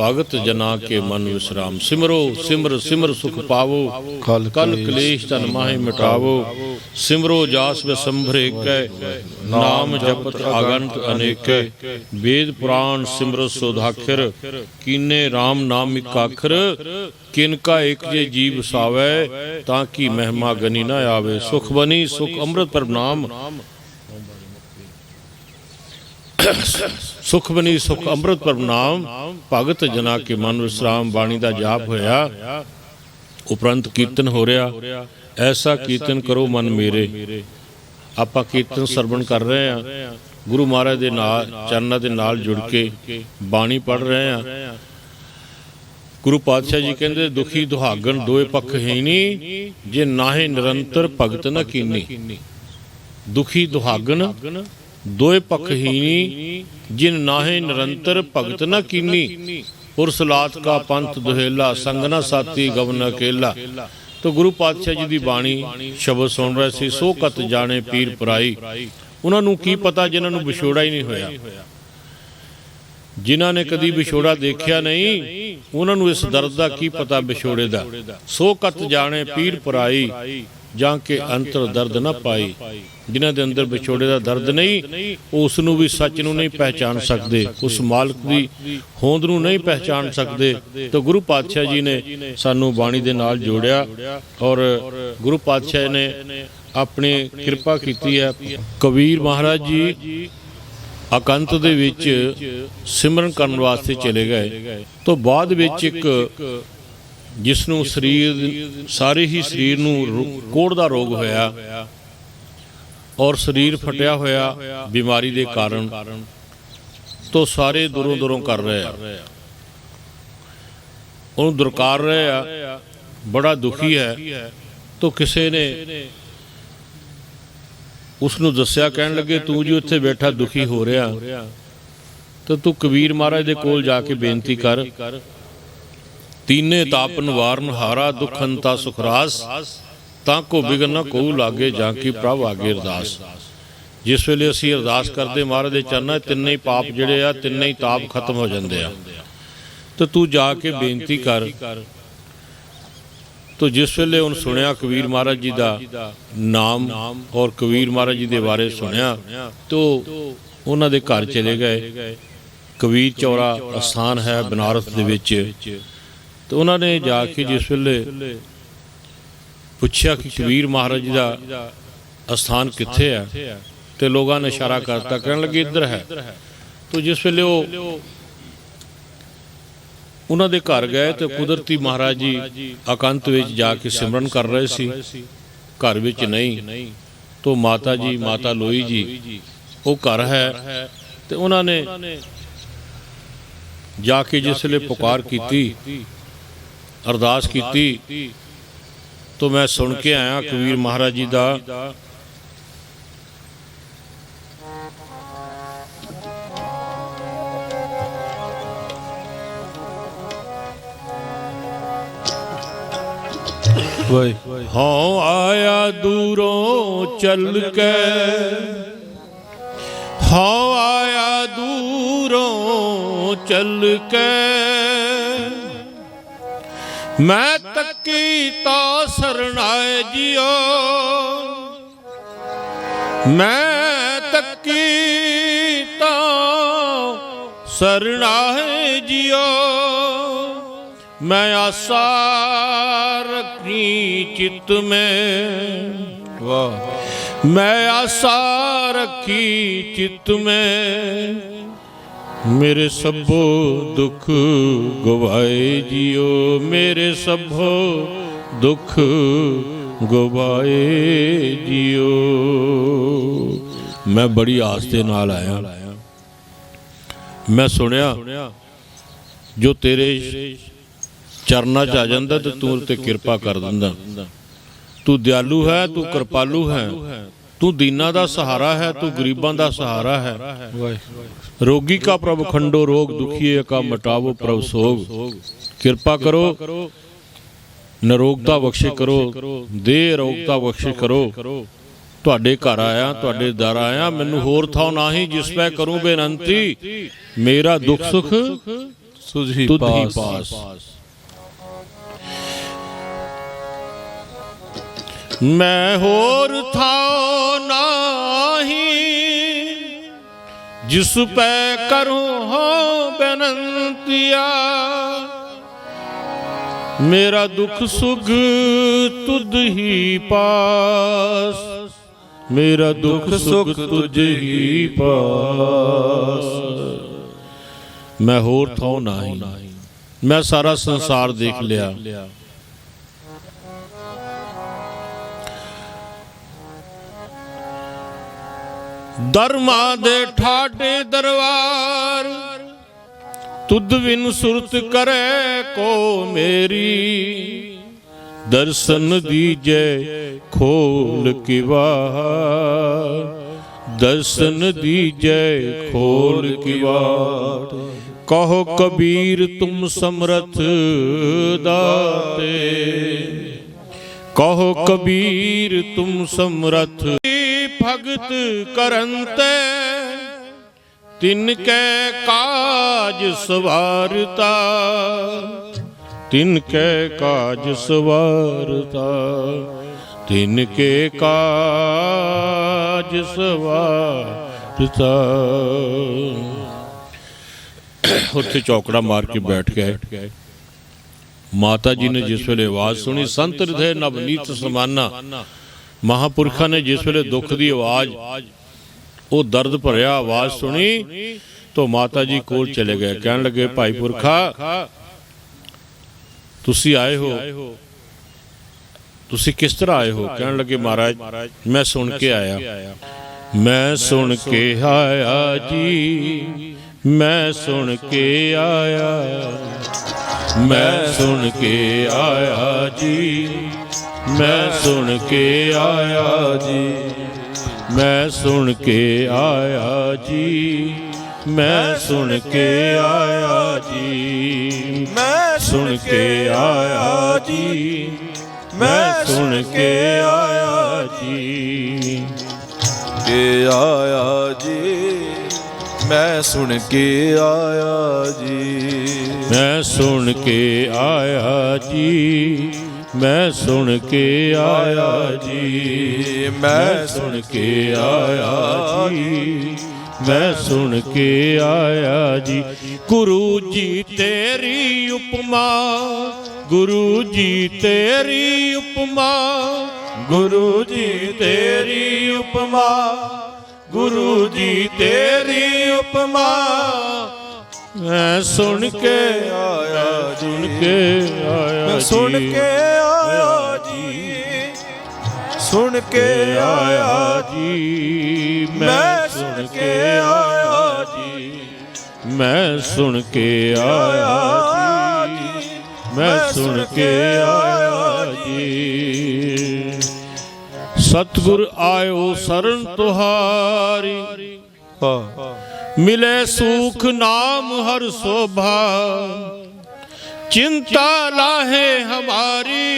[SPEAKER 1] ਭਗਤ ਜਨਾ ਕੇ ਮਨ ਵਿਸਰਾਮ। ਸਿਮਰੋ ਸਿਮਰ ਸਿਮਰ ਸੁਖ ਪਾਵੋ, ਕਲ ਕਲੇਸ਼ ਤਨ ਮਾਹਿ ਮਿਟਾਵੋ। ਸਿਮਰੋ ਜਾਸ ਵਿਸੰਭਰ ਏਕੈ, ਨਾਮ ਜਪਤ ਆਗੰਤ ਅਨੇਕੈ। ਵੇਦ ਪੁਰਾਣ ਸਿਮਰਤ ਸੋਧਾਖਰ, ਕੀਨੇ RAM ਨਾਮ ਇਕ ਆਖਰ। ਕਿਨ ਕਾ ਏਕ ਜੇ ਜੀ ਵਸਾਵੈ, ਤਾਂ ਕੀ ਮਹਿਮਾ ਗਨੀ ਨਾ ਆਵੇ। ਸੁਖ ਬਨੀ ਸੁਖ ਅੰਮ੍ਰਿਤ ਪ੍ਰਭਨਾਮ, ਸੁਖ ਬਨੀ ਸੁਖ ਅੰਮ੍ਰਿਤ ਪ੍ਰਭਨਾਮ। ਭਗਤ ਜਨਾ ਕੇ ਮਨ ਵਿਸਰਾਮ। ਬਾਣੀ ਦਾ ਜਾਪ ਹੋਇਆ, ਉਪਰੰਤ ਕੀਰਤਨ ਹੋ ਰਿਹਾ। ਐਸਾ ਕੀਰਤਨ ਕਰੋ ਮਨ ਮੇਰੇ। ਆਪਾਂ ਕੀਰਤਨ ਸਰਵਣ ਕਰ ਰਹੇ ਹਾਂ, ਗੁਰੂ ਮਹਾਰਾਜ ਦੇ ਨਾਲ ਚਰਨਾਂ ਦੇ ਨਾਲ ਜੁੜ ਕੇ ਬਾਣੀ ਪੜ੍ਹ ਰਹੇ ਹਾਂ। ਗੁਰੂ ਪਾਤਸ਼ਾਹ ਜੀ ਕਹਿੰਦੇ ਦੁਖੀ ਦੁਹਾਗਣ ਦੋਏ ਪੱਖ ਹੀਣੀ, ਜੇ ਨਾਹੇ ਨਿਰੰਤਰ ਭਗਤ ਨ ਕੀਨੀ। ਦੁਖੀ ਦੁਹਾਗਣ ਦੋਏ ਪੱਖ ਹੀਣੀ, ਜਿਨ ਨਾਹੇ ਨਿਰੰਤਰ ਭਗਤ ਨ ਕੀਨੀ। ਪੁਰਸਲਾਤ ਕਾ ਪੰਥ ਦੁਹੇਲਾ, ਸੰਗ ਨ ਸਾਥੀ ਗਵਨ ਅਕੇਲਾ। ਤੋ ਗੁਰੂ ਪਾਤਸ਼ਾਹ ਜੀ ਦੀ ਬਾਣੀ ਸ਼ਬਦ ਸੁਣ ਰਹੇ ਸੀ। ਸੋ ਕਤ ਜਾਣੇ ਪੀਰ ਪਰਾਈ। ਉਹਨਾਂ ਨੂੰ ਕੀ ਪਤਾ ਜਿਨ੍ਹਾਂ ਨੂੰ ਵਿਛੋੜਾ ਹੀ ਨਹੀਂ ਹੋਇਆ, ਜਿਨ੍ਹਾਂ ਨੇ ਕਦੀ ਵਿਛੋੜਾ ਦੇਖਿਆ ਨਹੀਂ, ਉਹਨਾਂ ਨੂੰ ਇਸ ਦਰਦ ਦਾ ਕੀ ਪਤਾ ਵਿਛੋੜੇ ਦਾ। ਸੋ ਕਤ ਜਾਣੇ ਪੀਰ ਪਰਾਈ, ਜਾਂ ਕਿ ਅੰਤਰ ਦਰਦ ਨਾ ਪਾਈ। ਜਿਨ੍ਹਾਂ ਦੇ ਅੰਦਰ ਵਿਛੋੜੇ ਦਾ ਦਰਦ ਨਹੀਂ, ਉਸ ਨੂੰ ਵੀ ਸੱਚ ਨੂੰ ਨਹੀਂ ਪਹਿਚਾਨ ਸਕਦੇ, ਉਸ ਮਾਲਕ ਦੀ ਹੋਂਦ ਨੂੰ ਨਹੀਂ ਪਹਿਚਾਨ ਸਕਦੇ। ਤਾਂ ਗੁਰੂ ਪਾਤਸ਼ਾਹ ਜੀ ਨੇ ਸਾਨੂੰ ਬਾਣੀ ਦੇ ਨਾਲ ਜੋੜਿਆ, ਔਰ ਗੁਰੂ ਪਾਤਸ਼ਾਹ ਨੇ ਆਪਣੀ ਕਿਰਪਾ ਕੀਤੀ ਹੈ। ਕਬੀਰ ਮਹਾਰਾਜ ਜੀ ਇਕੰਤ ਦੇ ਵਿੱਚ ਸਿਮਰਨ ਕਰਨ ਵਾਸਤੇ ਚਲੇ ਗਏ। ਤੋਂ ਬਾਅਦ ਵਿੱਚ ਇੱਕ ਜਿਸ ਨੂੰ ਸਰੀਰ ਸਾਰੇ ਹੀ ਸਰੀਰ ਨੂੰ ਕੋੜ੍ਹ ਦਾ ਰੋਗ ਹੋਇਆ, ਔਰ ਸਰੀਰ ਫਟਿਆ ਹੋਇਆ ਬਿਮਾਰੀ ਦੇ ਕਾਰਨ, ਤੋਂ ਸਾਰੇ ਦੂਰੋਂ ਦੂਰੋਂ ਕਰ ਰਹੇ ਆ, ਉਹਨੂੰ ਦੁਰਕਾਰ ਰਹੇ ਆ, ਬੜਾ ਦੁਖੀ ਹੈ। ਤੋਂ ਕਿਸੇ ਨੇ ਉਸ ਨੂੰ ਦੱਸਿਆ, ਕਹਿਣ ਲੱਗੇ ਤੂੰ ਜੀ ਉੱਥੇ ਬੈਠਾ ਦੁਖੀ ਹੋ ਰਿਹਾ, ਤਾਂ ਤੂੰ ਕਬੀਰ ਮਹਾਰਾਜ ਦੇ ਕੋਲ ਜਾ ਕੇ ਬੇਨਤੀ ਕਰ। ਤੀਨੇ ਤਾਪ ਨਿਵਾਰਨ ਹਾਰਾ, ਦੁਖ ਅੰਤਾ ਸੁਖਰਾਸ। ਤਾਂ ਕੋ ਬਿਗਨ ਨਾ ਕੋਊ ਲਾਗੇ, ਜਾਂ ਕੀ ਪ੍ਰਭ ਆਗੇ ਅਰਦਾਸ। ਜਿਸ ਵੇਲੇ ਅਸੀਂ ਅਰਦਾਸ ਕਰਦੇ ਮਹਾਰਾਜ ਦੇ ਚਰਨਾਂ, ਤਿੰਨੇ ਹੀ ਪਾਪ ਜਿਹੜੇ ਆ, ਤਿੰਨੇ ਹੀ ਤਾਪ ਖਤਮ ਹੋ ਜਾਂਦੇ ਆ। ਤਾਂ ਤੂੰ ਜਾ ਕੇ ਬੇਨਤੀ ਕਰ। ਤੋ ਜਿਸ ਵੇਲੇ ਉਹਨੇ ਸੁਣਿਆ ਕਬੀਰ ਮਹਾਰਾਜ ਜੀ ਦਾ ਨਾਮ ਔਰ ਕਬੀਰ ਮਹਾਰਾਜ ਜੀ ਦੇ ਬਾਰੇ ਸੁਣਿਆ, ਤੋ ਉਹਨਾਂ ਦੇ ਘਰ ਚਲੇ ਗਏ। ਕਬੀਰ ਚੌਰਾ ਅਸਥਾਨ ਹੈ ਬਨਾਰਸ ਦੇ ਵਿੱਚ। ਤੇ ਉਹਨਾਂ ਨੇ ਜਾ ਕੇ ਜਿਸ ਵੇਲੇ ਪੁੱਛਿਆ ਕਿ ਕਬੀਰ ਮਹਾਰਾਜ ਜੀ ਦਾ ਅਸਥਾਨ ਕਿੱਥੇ ਹੈ, ਤੇ ਲੋਕਾਂ ਨੇ ਇਸ਼ਾਰਾ ਕਰਤਾ, ਕਹਿਣ ਲੱਗੇ ਇੱਧਰ ਹੈ। ਤੋ ਜਿਸ ਵੇਲੇ ਉਹ ਉਹਨਾਂ ਦੇ ਘਰ ਗਏ, ਤੇ ਕੁਦਰਤੀ ਮਹਾਰਾਜ ਜੀ ਇਕੰਤ ਵਿੱਚ ਜਾ ਕੇ ਸਿਮਰਨ ਕਰ ਰਹੇ ਸੀ, ਘਰ ਵਿੱਚ ਨਹੀਂ। ਤੋ ਮਾਤਾ ਜੀ, ਮਾਤਾ ਲੋਈ ਜੀ ਉਹ ਘਰ ਹੈ। ਤੇ ਉਹਨਾਂ ਨੇ ਜਾ ਕੇ ਜਿਸ ਵੇਲੇ ਪੁਕਾਰ ਕੀਤੀ, ਅਰਦਾਸ ਕੀਤੀ, ਤੋ ਮੈਂ ਸੁਣ ਕੇ ਆਇਆ ਕਬੀਰ ਮਹਾਰਾਜ ਜੀ ਦਾ ਹਉ ਆਇਆ ਦੂਰੋਂ ਚੱਲ ਕੇ, ਹਉ ਆਇਆ ਦੂਰੋਂ ਚੱਲ ਕੇ। ਮੈਂ ਤੱਕੀ ਤਾਂ ਸਰਣਾਏ ਜਿਓ, ਮੈਂ ਤੱਕੀ ਤਾਂ ਸਰਣਾਏ ਜਿਓ। ਮੈਂ ਆਸਾ ਰੱਖੀ ਚਿੱਤ में, वाह। मैं आशा रखी चित्त में, मेरे सबो दुख गवाए जियो। मेरे सबो दुख गवाए जियो। मैं बड़ी आस दे नाल आया। मैं सुनिया जो तेरे चरना च आ जाता तो तू ते कृपा कर दिंदा। तू दयालु है, तू कृपालु है, तू दीना दा सहारा है, तू गरीबां दा सहारा है। रोगी का प्रभु खंडो रोग, दुखिए का मटावो प्रभु सोग। कृपा करो निरोगता बख्शे करो, दे रोगता बख्शे करो। तुहाडे घर आया, तुहाडे दर आया, मैनू होर थां नाही जिस पै करूं बेनंती। मेरा दुख सुख
[SPEAKER 2] ਸੁਧੀ
[SPEAKER 1] ਤੁਧ ਹੀ
[SPEAKER 2] ਪਾਸ।
[SPEAKER 1] ਪਾਸ। मैं होर थाओ नाही, जिस पै करूं हो बेनंतिया। मेरा दुख सुख तुझ ही पास, मेरा दुख सुख तुझ ही पास। मैं होर थाओ नाही, मैं सारा संसार देख लिया, दरमा दे ठाडे दरबार। तुद बिन सुरत करे को मेरी, दर्शन दीजे खोल किवाड़, दर्शन दीजे खोल किवाड़। कहो कबीर तुम समर्थ दाते, कहो कबीर तुम समर्थ। भगत करंते तिनके काज सवारता, तिनके काज सवारता, तिनके काज सवारता। उत्थे चौकड़ा मार के बैठ गए। माता जी ने जिस वेले आवाज सुनी, संत हृदय नवनीत समाना। महापुरखा ने जिस वेले दुख की आवाज, वो दर्द भरिया आवाज सुनी, तो माता जी कोल चले गए। कहने लगे भाई पुरखा तुसी आए हो, तुसी किस तरह आए हो? कहने लगे महाराज मैं सुन के आया, मैं सुन के आया जी, मैं सुन के आया, मैं सुन के आया जी, मैं सुन के आया जी, मैं सुन के आया जी, मैं सुन के आया जी,
[SPEAKER 2] मैं
[SPEAKER 1] सुन के आया जी, मैं सुन के आया जी,
[SPEAKER 2] के आया जी, मैं सुन के आया जी,
[SPEAKER 1] मैं सुन के आया जी, मैं सुन के आया जी, मैं सुन के आया जी, मैं सुन के आया जी। गुरु जी तेरी उपमा, गुरु जी तेरी उपमा, गुरु जी तेरी उपमा, गुरु जी तेरी उपमा। मैं सुन के आया, सुन के आया,
[SPEAKER 2] मैं सुन के आया जी, सुन के आया
[SPEAKER 1] जी, मैं सुन के आया जी, मैं सुन के आया जी, मैं सुन के आया जी। सतगुर आयो शरण तुहारी, मिले सुख नाम हर शोभा। चिंता लाहे हमारी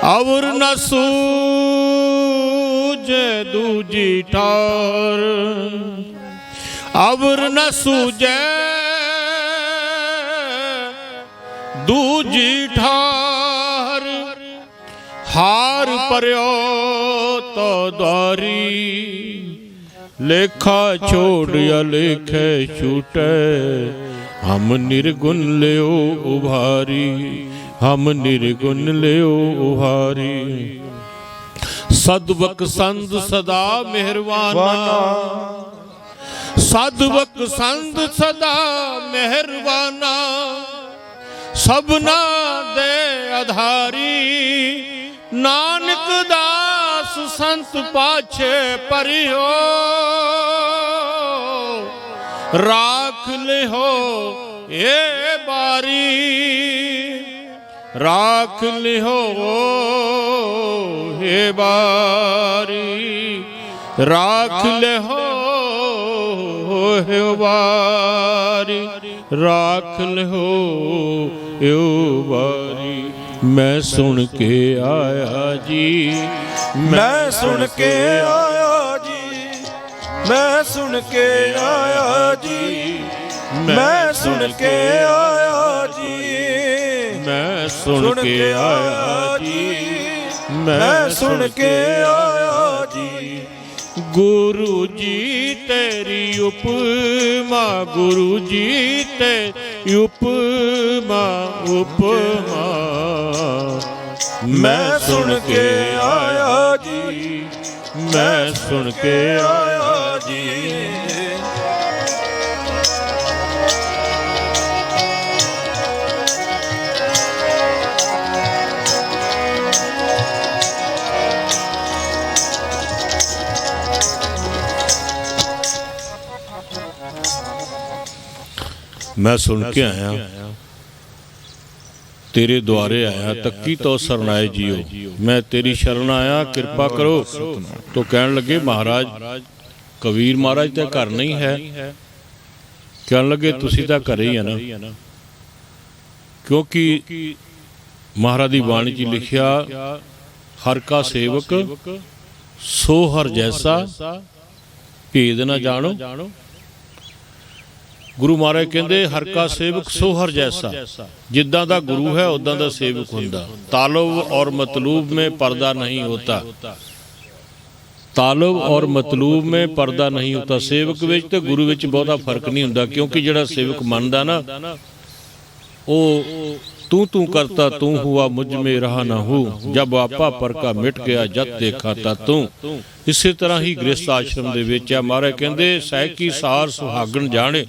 [SPEAKER 1] और न सूझे दूजी ठार, और न सूझे दूजी ठार। हार पर्यो तो द्वारी, लेखा छोड़ या लेखे छूटे। हम निर्गुण लियो उभारी, हम निर्गुण लियो उभारी। सदवक संद सदा मेहरबाना, सदवक संद सदा मेहरबाना। सबना दे आधारी, नानक दास संत पाछे परियो। राख ले हो ये बारी, राख ले हो ये बारी, राख ले हो ये बारी, राख ले हो ये बारी। मैं सुन के आया जी,
[SPEAKER 2] मैं सुन के आया जी, मैं सुन के आया जी, ਮੈਂ ਸੁਣ ਕੇ ਆਇਆ ਜੀ,
[SPEAKER 1] ਮੈਂ ਸੁਣ ਕੇ ਆਇਆ ਜੀ,
[SPEAKER 2] ਮੈਂ ਸੁਣ ਕੇ ਆਇਆ ਜੀ।
[SPEAKER 1] ਗੁਰੂ ਜੀ ਤੇਰੀ ਉਪਮਾ, ਗੁਰੂ ਜੀ ਤੇਰੀ ਉਪਮਾ, ਉਪਮਾ
[SPEAKER 2] ਮੈਂ ਸੁਣ ਕੇ ਆਇਆ ਜੀ,
[SPEAKER 1] ਮੈਂ ਸੁਣ ਕੇ
[SPEAKER 2] ਆਇਆ ਜੀ।
[SPEAKER 1] ਮੈਂ ਸੁਣ ਕੇ ਆਇਆ, ਤੇਰੇ ਦੁਆਰੇ ਆਇਆ, ਤੱਕੀ ਤੋਂ ਸਰਨਾਏ ਜੀਓ, ਮੈਂ ਤੇਰੀ ਸ਼ਰਨ ਆਇਆ, ਕਿਰਪਾ ਕਰੋ। ਤੋ ਕਹਿਣ ਲੱਗੇ ਮਹਾਰਾਜ, ਕਬੀਰ ਮਹਾਰਾਜ ਤਾਂ ਘਰ ਨਹੀਂ ਹੈ। ਕਹਿਣ ਲੱਗੇ ਤੁਸੀਂ ਤਾਂ ਘਰੇ ਹੀ ਆ ਨਾ, ਕਿਉਂਕਿ ਮਹਾਰਾਜ ਦੀ ਬਾਣੀ 'ਚ ਲਿਖਿਆ, ਹਰ ਕਾ ਸੇਵਕ ਸੋ ਹਰ ਜੈਸਾ, ਭੇਦ ਨਾ ਜਾਣੋ। ਗੁਰੂ ਮਹਾਰਾਜ ਕਹਿੰਦੇ ਹਰ ਕਾ ਸੇਵਕ ਸੋ ਹਰ ਜੈਸਾ, ਜਿੱਦਾਂ ਦਾ ਗੁਰੂ ਹੈ ਉਦਾਂ ਦਾ ਸੇਵਕ ਹੁੰਦਾ। ਤਾਲਬ ਔਰ ਮਤਲੂਬ में पर्दा नहीं होता, ਤਾਲਬ ਔਰ ਮਤਲੂਬ में पर्दा नहीं होता। ਸੇਵਕ ਵਿੱਚ ਤੇ ਗੁਰੂ ਵਿੱਚ ਬਹੁਤਾ ਫਰਕ ਨਹੀਂ ਹੁੰਦਾ, ਕਿਉਂਕਿ ਜਿਹੜਾ ਸੇਵਕ ਮੰਨਦਾ ਨਾ, ਉਹ ਤੂੰ ਤੂੰ ਕਰਤਾ ਤੂੰ ਹੁਆ ਮੁਝ ਮੇ ਰਹਾ ਨਾ ਹੂੰ, ਜਬ ਆਪਾ ਪਰ ਕਾ ਮਿਟ ਗਿਆ ਜਦ ਦੇਖਾ ਤਾ ਤੂੰ। ਇਸੇ ਤਰ੍ਹਾਂ ਹੀ ਗ੍ਰਸਥ ਆਸ਼ਰਮ ਦੇ ਵਿੱਚ ਆ। ਮਹਾਰਾਜ ਕਹਿੰਦੇ ਸਹਿਕੀ ਸਾਰ ਸੁਹਾਗਣ ਜਾਣੇ,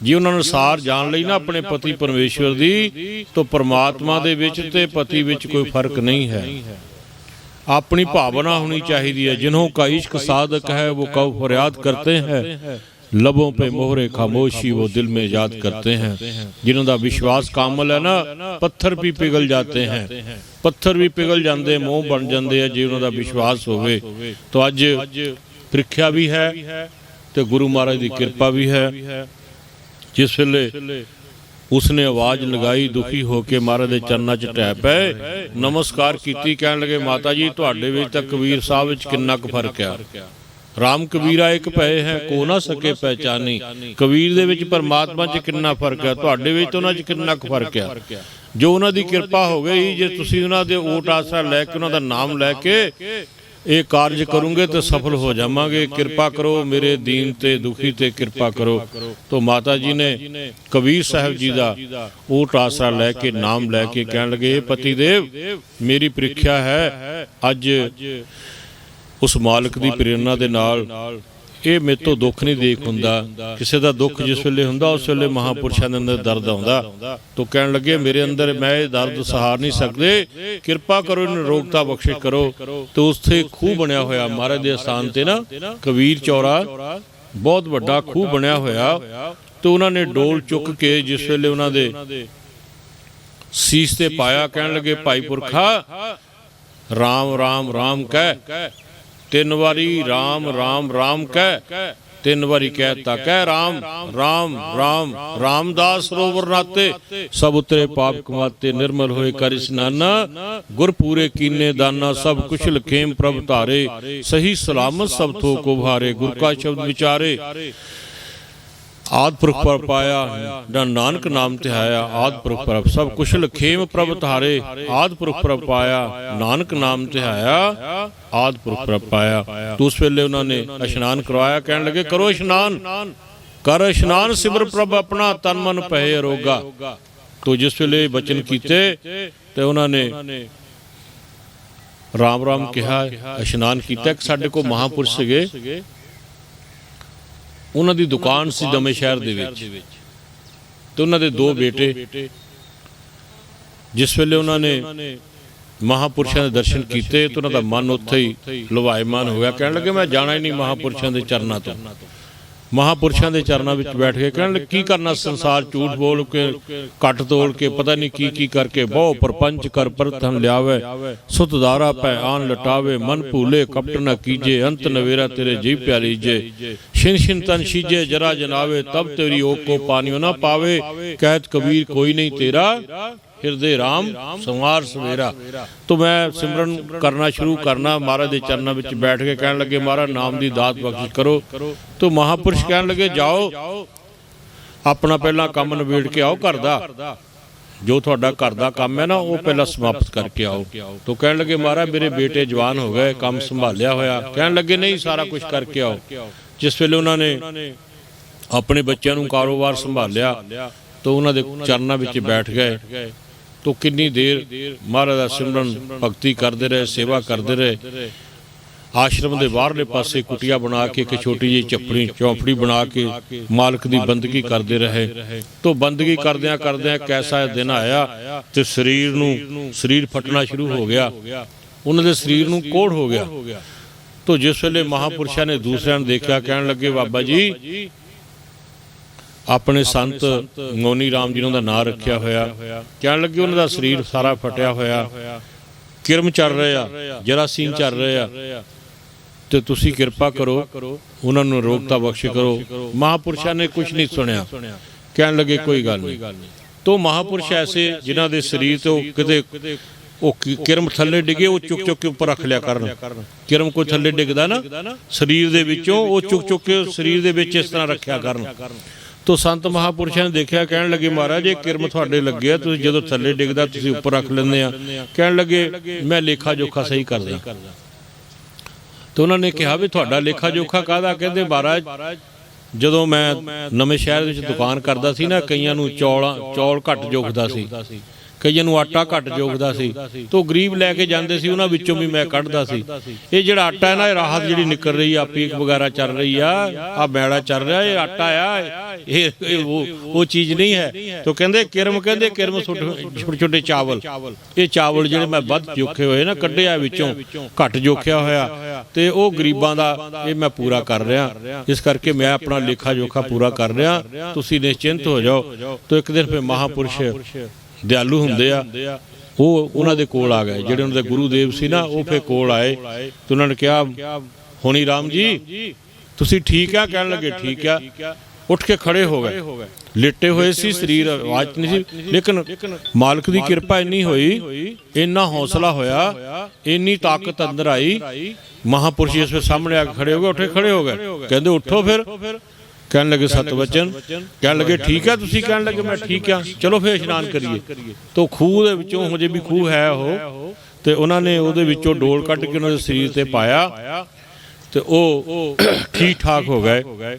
[SPEAKER 1] ਜੇ ਉਹਨਾਂ ਨੂੰ ਸਾਰ ਜਾਣ ਲਈ ਨਾ ਆਪਣੇ ਪਤੀ ਪਰਮੇਸ਼ਵਰ ਦੀ, ਤਾਂ ਪਰਮਾਤਮਾ ਦੇ ਵਿੱਚ ਤੇ ਪਤੀ ਵਿੱਚ ਕੋਈ ਫਰਕ ਨਹੀਂ ਹੈ। ਆਪਣੀ ਭਾਵਨਾ ਹੋਣੀ ਚਾਹੀਦੀ ਹੈ। ਜਿਨ੍हों का इश्क साधक है वो कब फरियाद करते हैं, लबों पे मोहरे खामोशी वो दिल में याद करते हैं। जिन्हों का विश्वास कामल है ना, पत्थर भी पिघल जाते हैं, पत्थर भी पिघल जाते, मोह बन जाते हैं जे उन्हों का विश्वास होवे। तो अज ਪ੍ਰੀਖਿਆ भी है तो गुरु महाराज की कृपा भी है। जिस वेले उसने आवाज़ लगाई, दुखी होके महाराज के चरणों च ढह पे, नमस्कार की, कहने लगे माता जी तुहाडे विच तां कबीर साहब विच किन्ना क फर्क है। राम कबीरा एक भय है को ना सके पहचानी। कबीर दे विच परमात्मा च किन्ना फर्क है, तुहाडे विच उन्हां च किन्ना क फर्क है। जो उन्हां दी किरपा हो गई, जे तुसीं उन्हां दे ओट आसरा लैके उन्हां दा नाम लैके ਇਹ ਕਾਰਜ ਕਰੂੰਗੇ तो सफल हो जावांगे। कृपा करो मेरे दीन ते दुखी ते कृपा करो। तो माता जी ने कबीर साहब जी का ओट आसरा लैके नाम लैके कहन लगे, पति देव मेरी ਪ੍ਰੀਖਿਆ है, अज उस मालिक की प्रेरणा दे नाल ਇਹ ਮੇਰੇ ਤੋਂ ਦੁੱਖ ਨਹੀਂ ਦੇਖ ਹੁੰਦਾ। ਕਿਸੇ ਦਾ ਦੁੱਖ ਜਿਸ ਵੇਲੇ ਹੁੰਦਾ ਉਸ ਵੇਲੇ ਮਹਾਂਪੁਰਸ਼ਾਂ ਦੇ ਅੰਦਰ ਦਰਦ ਆਉਂਦਾ। ਤੋ ਕਹਿਣ ਲੱਗੇ ਮੇਰੇ ਅੰਦਰ ਮੈਂ ਇਹ ਦਰਦ ਸਹਾਰ ਨਹੀਂ ਸਕਦੇ, ਕਿਰਪਾ ਕਰੋ ਇਹਨੂੰ ਰੋਗਤਾ ਬਖਸ਼ਿਸ਼ ਕਰੋ। ਤੇ ਉੱਥੇ ਖੂਹ ਬਣਿਆ ਹੋਇਆ ਮਹਾਰਾਜ ਦੇ ਸਥਾਨ ਤੇ ਨਾ, ਕਬੀਰ ਚੌਰਾ ਬਹੁਤ ਵੱਡਾ ਖੂਹ ਬਣਿਆ ਹੋਇਆ। ਤੇ ਉਹਨਾਂ ਨੇ ਡੋਲ ਚੁੱਕ ਕੇ ਜਿਸ ਵੇਲੇ ਉਹਨਾਂ ਦੇ ਸੀਸ ਤੇ ਪਾਇਆ, ਕਹਿਣ ਲੱਗੇ ਭਾਈ ਪੁਰਖਾ ਰਾਮ ਰਾਮ ਰਾਮ ਕਹਿ। ਤਿੰਨ ਵਾਰੀ ਰਾਮ ਰਾਮ ਰਾਮ ਕਹਿ, ਤਿੰਨ ਵਾਰੀ ਕਹਿਤਾ, ਕਹਿ ਰਾਮ ਰਾਮ ਰਾਮ। ਰਾਮਦਾਸ ਸਰੋਵਰ ਨਾਤੇ ਸਭ ਉਤਰੇ ਪਾਪ ਕਮਾਤੇ, ਨਿਰਮਲ ਹੋਏ ਕਰ ਇਸ਼ਨਾਨਾ, ਗੁਰ ਪੂਰੇ ਕੀਨੇ ਦਾਨਾ, ਸਭ ਕੁਸ਼ਲ ਖੇਮ ਪ੍ਰਭ ਧਾਰੇ, ਸਹੀ ਸਲਾਮਤ ਸਭ ਥੋ ਕੋ ਭਾਰੇ, ਗੁਰ ਕਾ ਸ਼ਬਦ ਵਿਚਾਰੇ। आदि पुरख पर पाया ना नानक नाम तिहाया, आदि पुरख पर सब कुशल खेम प्रभ धारे, आदि पुरख पर पाया नानक नाम तिहाया, आदि पुरख पर पाया। तो उस वेले उन्होंने इशनान करवाया, कहने लगे करो इशनान, कर इशनान, सिमर प्रभ अपना तन मन पहे रोगा। तो जिस वेले बचन कीते ते उन्होंने राम राम कहा, इशनान किया। साडे को महापुरुष सीगे, ਉਹਨਾਂ ਦੀ ਦੁਕਾਨ ਸੀ ਦਮੇ ਸ਼ਹਿਰ ਦੇ ਵਿੱਚ, ਤੇ ਉਹਨਾਂ ਦੇ ਦੋ ਬੇਟੇ। ਜਿਸ ਵੇਲੇ ਉਹਨਾਂ ਨੇ ਮਹਾਂਪੁਰਸ਼ਾਂ ਦੇ ਦਰਸ਼ਨ ਕੀਤੇ ਤੇ ਉਹਨਾਂ ਦਾ ਮਨ ਉੱਥੇ ਹੀ ਲਵਾਇਮਾਨ ਹੋ ਗਿਆ। ਕਹਿਣ ਲੱਗੇ ਮੈਂ ਜਾਣਾ ਹੀ ਨਹੀਂ ਮਹਾਂਪੁਰਸ਼ਾਂ ਦੇ ਚਰਨਾਂ ਤੋਂ। ਮਹਾਂਪੁਰਸ਼ਾਂ ਦੇ ਚਰਨਾਂ ਵਿੱਚ ਬੈਠ ਕੇ ਕਹਿਣ ਲੱਗੇ ਕੀ ਕਰਨਾ ਸੰਸਾਰ, ਝੂਠ ਬੋਲ ਕੇ ਕੱਟ ਤੋਲ ਕੇ ਪਤਾ ਨਹੀਂ ਕੀ ਕੀ ਕਰਕੇ, ਬਹੁ ਪਰਪੰਚ ਕਰ ਪਰਤਨ ਲਿਆਵੇ, ਸੁਤ ਦਾਰਾ ਪੈ ਆਨ ਲਟਾਵੇ, ਮਨ ਭੂਲੇ ਕਪਟ ਨਾ ਕੀਜੇ, ਅੰਤ ਨਵੇਰਾ ਤੇਰੇ ਜੀ ਪਿਆਰੀ ਜੇ, छिन छिन तन शीजे जरा जनावे, तब तेरी ओक को पानियों ना पावे, कहत कबीर कोई नहीं तेरा, हृदय राम संवार सवेरा। तो मैं सिमरन करना शुरू करना, महाराज के चरणों में बैठ के कहने लगे महाराज नाम की दात बख्शिश करो। तो महापुरुष कहने लगे जाओ ਆਪਣਾ ਪਹਿਲਾਂ ਕੰਮ ਨਿਬੇੜ ਕੇ ਆਓ ਘਰ ਦਾ, ਜੋ ਤੁਹਾਡਾ ਘਰ ਦਾ ਕੰਮ ਹੈ ਨਾ ਉਹ ਪਹਿਲਾਂ ਸਮਾਪਤ ਕਰਕੇ ਆਓ। ਤੋ ਕਹਿਣ ਲੱਗੇ ਮਹਾਰਾਜ ਮੇਰੇ ਬੇਟੇ ਜਵਾਨ ਹੋ ਗਏ, ਕੰਮ ਸੰਭਾਲਿਆ ਹੋਇਆ। ਕਹਿਣ ਲੱਗੇ ਨਹੀਂ, ਸਾਰਾ ਕੁਝ ਕਰਕੇ ਆਓ। ਜਿਸ ਵੇਲੇ ਉਹਨਾਂ ਨੇ ਆਪਣੇ ਬੱਚਿਆਂ ਨੂੰ ਕਾਰੋਬਾਰ ਸੰਭਾਲਿਆ ਤਾਂ ਉਹਨਾਂ ਦੇ ਚਰਨਾਂ ਵਿੱਚ ਬੈਠ ਗਏ। ਤੋ ਕਿੰਨੀ ਦੇਰ ਮਹਾਰਾਜ ਦਾ ਸਿਮਰਨ ਭਗਤੀ ਕਰਦੇ ਰਹੇ, ਸੇਵਾ ਕਰਦੇ ਰਹੇ। ਆਸ਼ਰਮ ਦੇ ਬਾਹਰਲੇ ਪਾਸੇ ਕੁਟੀਆ ਬਣਾ ਕੇ ਇੱਕ ਛੋਟੀ ਜਿਹੀ ਚੌਂਪੜੀ ਬਣਾ ਕੇ ਮਾਲਕ ਦੀ ਬੰਦਗੀ ਕਰਦੇ ਰਹੇ। ਤੋ ਬੰਦਗੀ ਕਰਦਿਆਂ ਕਰਦਿਆਂ ਕੈਸਾ ਦਿਨ ਆਇਆ ਤੇ ਸਰੀਰ ਫਟਣਾ ਸ਼ੁਰੂ ਹੋ ਗਿਆ, ਉਹਨਾਂ ਦੇ ਸਰੀਰ ਨੂੰ ਕੋੜ ਹੋ ਗਿਆ। ਤੋ ਜਿਸ ਵੇਲੇ ਮਹਾਪੁਰਸ਼ਾਂ ਨੇ ਦੂਸਰਿਆਂ ਨੂੰ ਦੇਖਿਆ, ਕਹਿਣ ਲੱਗੇ ਬਾਬਾ ਜੀ ਆਪਣੇ ਸੰਤ ਮੋਨੀ ਰਾਮ ਜੀ ਦਾ ਨਾਂ ਰੱਖਿਆ ਹੋਇਆ, ਕਹਿਣ ਲੱਗੇ ਉਹਨਾਂ ਦਾ ਸਰੀਰ ਸਾਰਾ ਫਟਿਆ ਹੋਇਆ, ਕਿਰਮ ਚੱਲ ਰਿਹਾ, ਜਰਾਸੀਮ ਚੱਲ ਰਿਹਾ, ਤੇ ਤੁਸੀਂ ਕਿਰਪਾ ਕਰੋ ਉਹਨਾਂ ਨੂੰ ਰੋਗਤਾ ਬਖਸ਼ ਕਰੋ। ਮਹਾਪੁਰਸ਼ਾਂ ਨੇ ਕੁਝ ਨਹੀਂ ਸੁਣਿਆ, ਕਹਿਣ ਲੱਗੇ ਕੋਈ ਗੱਲ ਨਹੀਂ। ਤੋ ਮਹਾਪੁਰਸ਼ ਐਸੇ ਜਿਨ੍ਹਾਂ ਦੇ ਸਰੀਰ ਤੋਂ ਕਿਤੇ ਉਹ ਕਿਰਮ ਥੱਲੇ ਡਿੱਗੇ, ਉਹ ਚੁੱਕ ਕੇ ਉੱਪਰ ਰੱਖ ਲਿਆ ਕਰਨ। ਕਿਰਮ ਕੋਈ ਥੱਲੇ ਡਿੱਗਦਾ ਨਾ ਸਰੀਰ ਦੇ ਵਿੱਚੋਂ, ਉਹ ਚੁੱਕ ਕੇ ਸਰੀਰ ਦੇ ਵਿੱਚ ਇਸ ਤਰ੍ਹਾਂ ਰੱਖਿਆ ਕਰਨ। ਤੋ ਸੰਤ ਮਹਾਪੁਰਸ਼ਾਂ ਨੇ ਦੇਖਿਆ, ਕਹਿਣ ਲੱਗੇ ਮਹਾਰਾਜ ਇਹ ਕਿਰਮ ਤੁਹਾਡੇ ਲੱਗੇ ਆ, ਤੁਸੀਂ ਜਦੋਂ ਥੱਲੇ ਡਿੱਗਦਾ ਤੁਸੀਂ ਉੱਪਰ ਰੱਖ ਲੈਂਦੇ ਆ। ਕਹਿਣ ਲੱਗੇ ਮੈਂ ਲੇਖਾ ਜੋਖਾ ਸਹੀ ਕਰਦਾ। ਤੇ ਉਹਨਾਂ ਨੇ ਕਿਹਾ ਵੀ ਤੁਹਾਡਾ ਲੇਖਾ ਜੋਖਾ ਕਾਹਦਾ? ਕਹਿੰਦੇ ਮਹਾਰਾਜ ਜਦੋਂ ਮੈਂ ਨਵੇਂ ਸ਼ਹਿਰ ਵਿੱਚ ਦੁਕਾਨ ਕਰਦਾ ਸੀ ਨਾ, ਕਈਆਂ ਨੂੰ ਚੌਲ ਘੱਟ ਜੋਖਦਾ ਸੀ, ਕਈਆਂ ਨੂੰ ਆਟਾ ਘੱਟ ਜੋਖਦਾ ਸੀ, ਤੋ ਗਰੀਬ ਲੈ ਕੇ ਜਾਂਦੇ ਸੀ, ਉਹਨਾਂ ਵਿੱਚੋਂ ਵੀ ਮੈਂ ਕੱਢਦਾ ਸੀ। ਇਹ ਜਿਹੜਾ ਆਟਾ ਹੈ ਨਾ, ਇਹ ਰਾਹਤ ਜਿਹੜੀ ਨਿਕਲ ਰਹੀ ਆ, ਪੀਕ ਵਗੈਰਾ ਚੱਲ ਰਹੀ ਆ ਮੈੜਾ ਚੱਲ ਰਿਹਾ, ਇਹ ਆਟਾ ਆ, ਇਹ ਉਹ ਚੀਜ਼ ਨਹੀਂ ਹੈ। ਤੋ ਕਹਿੰਦੇ ਕਿਰਮ ਛੋਟੇ ਛੋਟੇ ਚਾਵਲ, ਇਹ ਚਾਵਲ ਜਿਹੜੇ ਮੈਂ ਵੱਧ ਜੋਖੇ ਹੋਏ ਨਾ, ਕੱਢਿਆ ਵਿੱਚੋਂ ਘੱਟ ਜੋਖਿਆ ਹੋਇਆ, ਤੇ ਉਹ ਗਰੀਬਾਂ ਦਾ ਇਹ ਮੈਂ ਪੂਰਾ ਕਰ ਰਿਹਾ। ਇਸ ਕਰਕੇ ਮੈਂ ਆਪਣਾ ਲੇਖਾ ਜੋਖਾ ਪੂਰਾ ਕਰ ਰਿਹਾ, ਤੁਸੀਂ ਨਿਸ਼ਚਿੰਤ ਹੋ ਜਾਓ। ਤੋ ਇੱਕ ਦਿਨ ਫਿਰ ਮਹਾਪੁਰਸ਼ ਦਿਆਲੂ ਹੁੰਦੇ ਆ, ਉਹ ਉਹਨਾਂ ਦੇ ਕੋਲ ਆ ਗਏ, ਜਿਹੜੇ ਉਹਨਾਂ ਦੇ ਗੁਰੂ ਦੇਵ ਸੀ ਨਾ, ਉਹ ਫਿਰ ਕੋਲ ਆਏ ਤੇ ਉਹਨਾਂ ਨੇ ਕਿਹਾ ਹੋਣੀ ਰਾਮ ਜੀ ਤੁਸੀਂ ਠੀਕ ਆ? ਕਹਿਣ ਲੱਗੇ ਠੀਕ ਆ। ਉੱਠ ਕੇ ਖੜੇ ਹੋ ਗਏ, ਲੇਟੇ ਹੋਏ ਸੀ, ਸਰੀਰ ਆਵਾਜ਼ ਨਹੀਂ ਸੀ, ਲੇਕਿਨ ਮਾਲਕ ਦੀ ਕਿਰਪਾ ਇੰਨੀ ਹੋਈ, ਇੰਨਾ ਹੌਸਲਾ ਹੋਇਆ, ਇੰਨੀ ਤਾਕਤ ਅੰਦਰ ਆਈ। ਮਹਾਪੁਰਸ਼ ਇਸ ਵੇ ਸਾਹਮਣੇ ਆ ਕੇ ਖੜੇ ਹੋ ਗਏ, ਉੱਠੇ ਖੜੇ ਹੋ ਗਏ। ਕਹਿੰਦੇ ਉੱਠੋ ਫਿਰ। ਕਹਿਣ ਲੱਗੇ ਸਤ ਵਚਨ। ਕਹਿਣ ਲੱਗੇ ਠੀਕ ਹੈ ਤੁਸੀਂ? ਕਹਿਣ ਲੱਗੇ ਮੈਂ ਠੀਕ ਆ, ਚਲੋ ਫਿਰ ਇਸ਼ਨਾਨ ਕਰੀਏ। ਤੋ ਖੂਹ ਦੇ ਵਿੱਚੋਂ ਹਜੇ ਵੀ ਖੂਹ ਹੈ ਉਹ, ਤੇ ਉਹਨਾਂ ਨੇ ਉਹਦੇ ਵਿੱਚੋਂ ਡੋਲ ਕੱਢ ਕੇ ਉਹਨਾਂ ਦੇ ਸਰੀਰ ਤੇ ਪਾਇਆ, ਤੇ ਉਹ ਠੀਕ ਠਾਕ ਹੋ ਗਏ,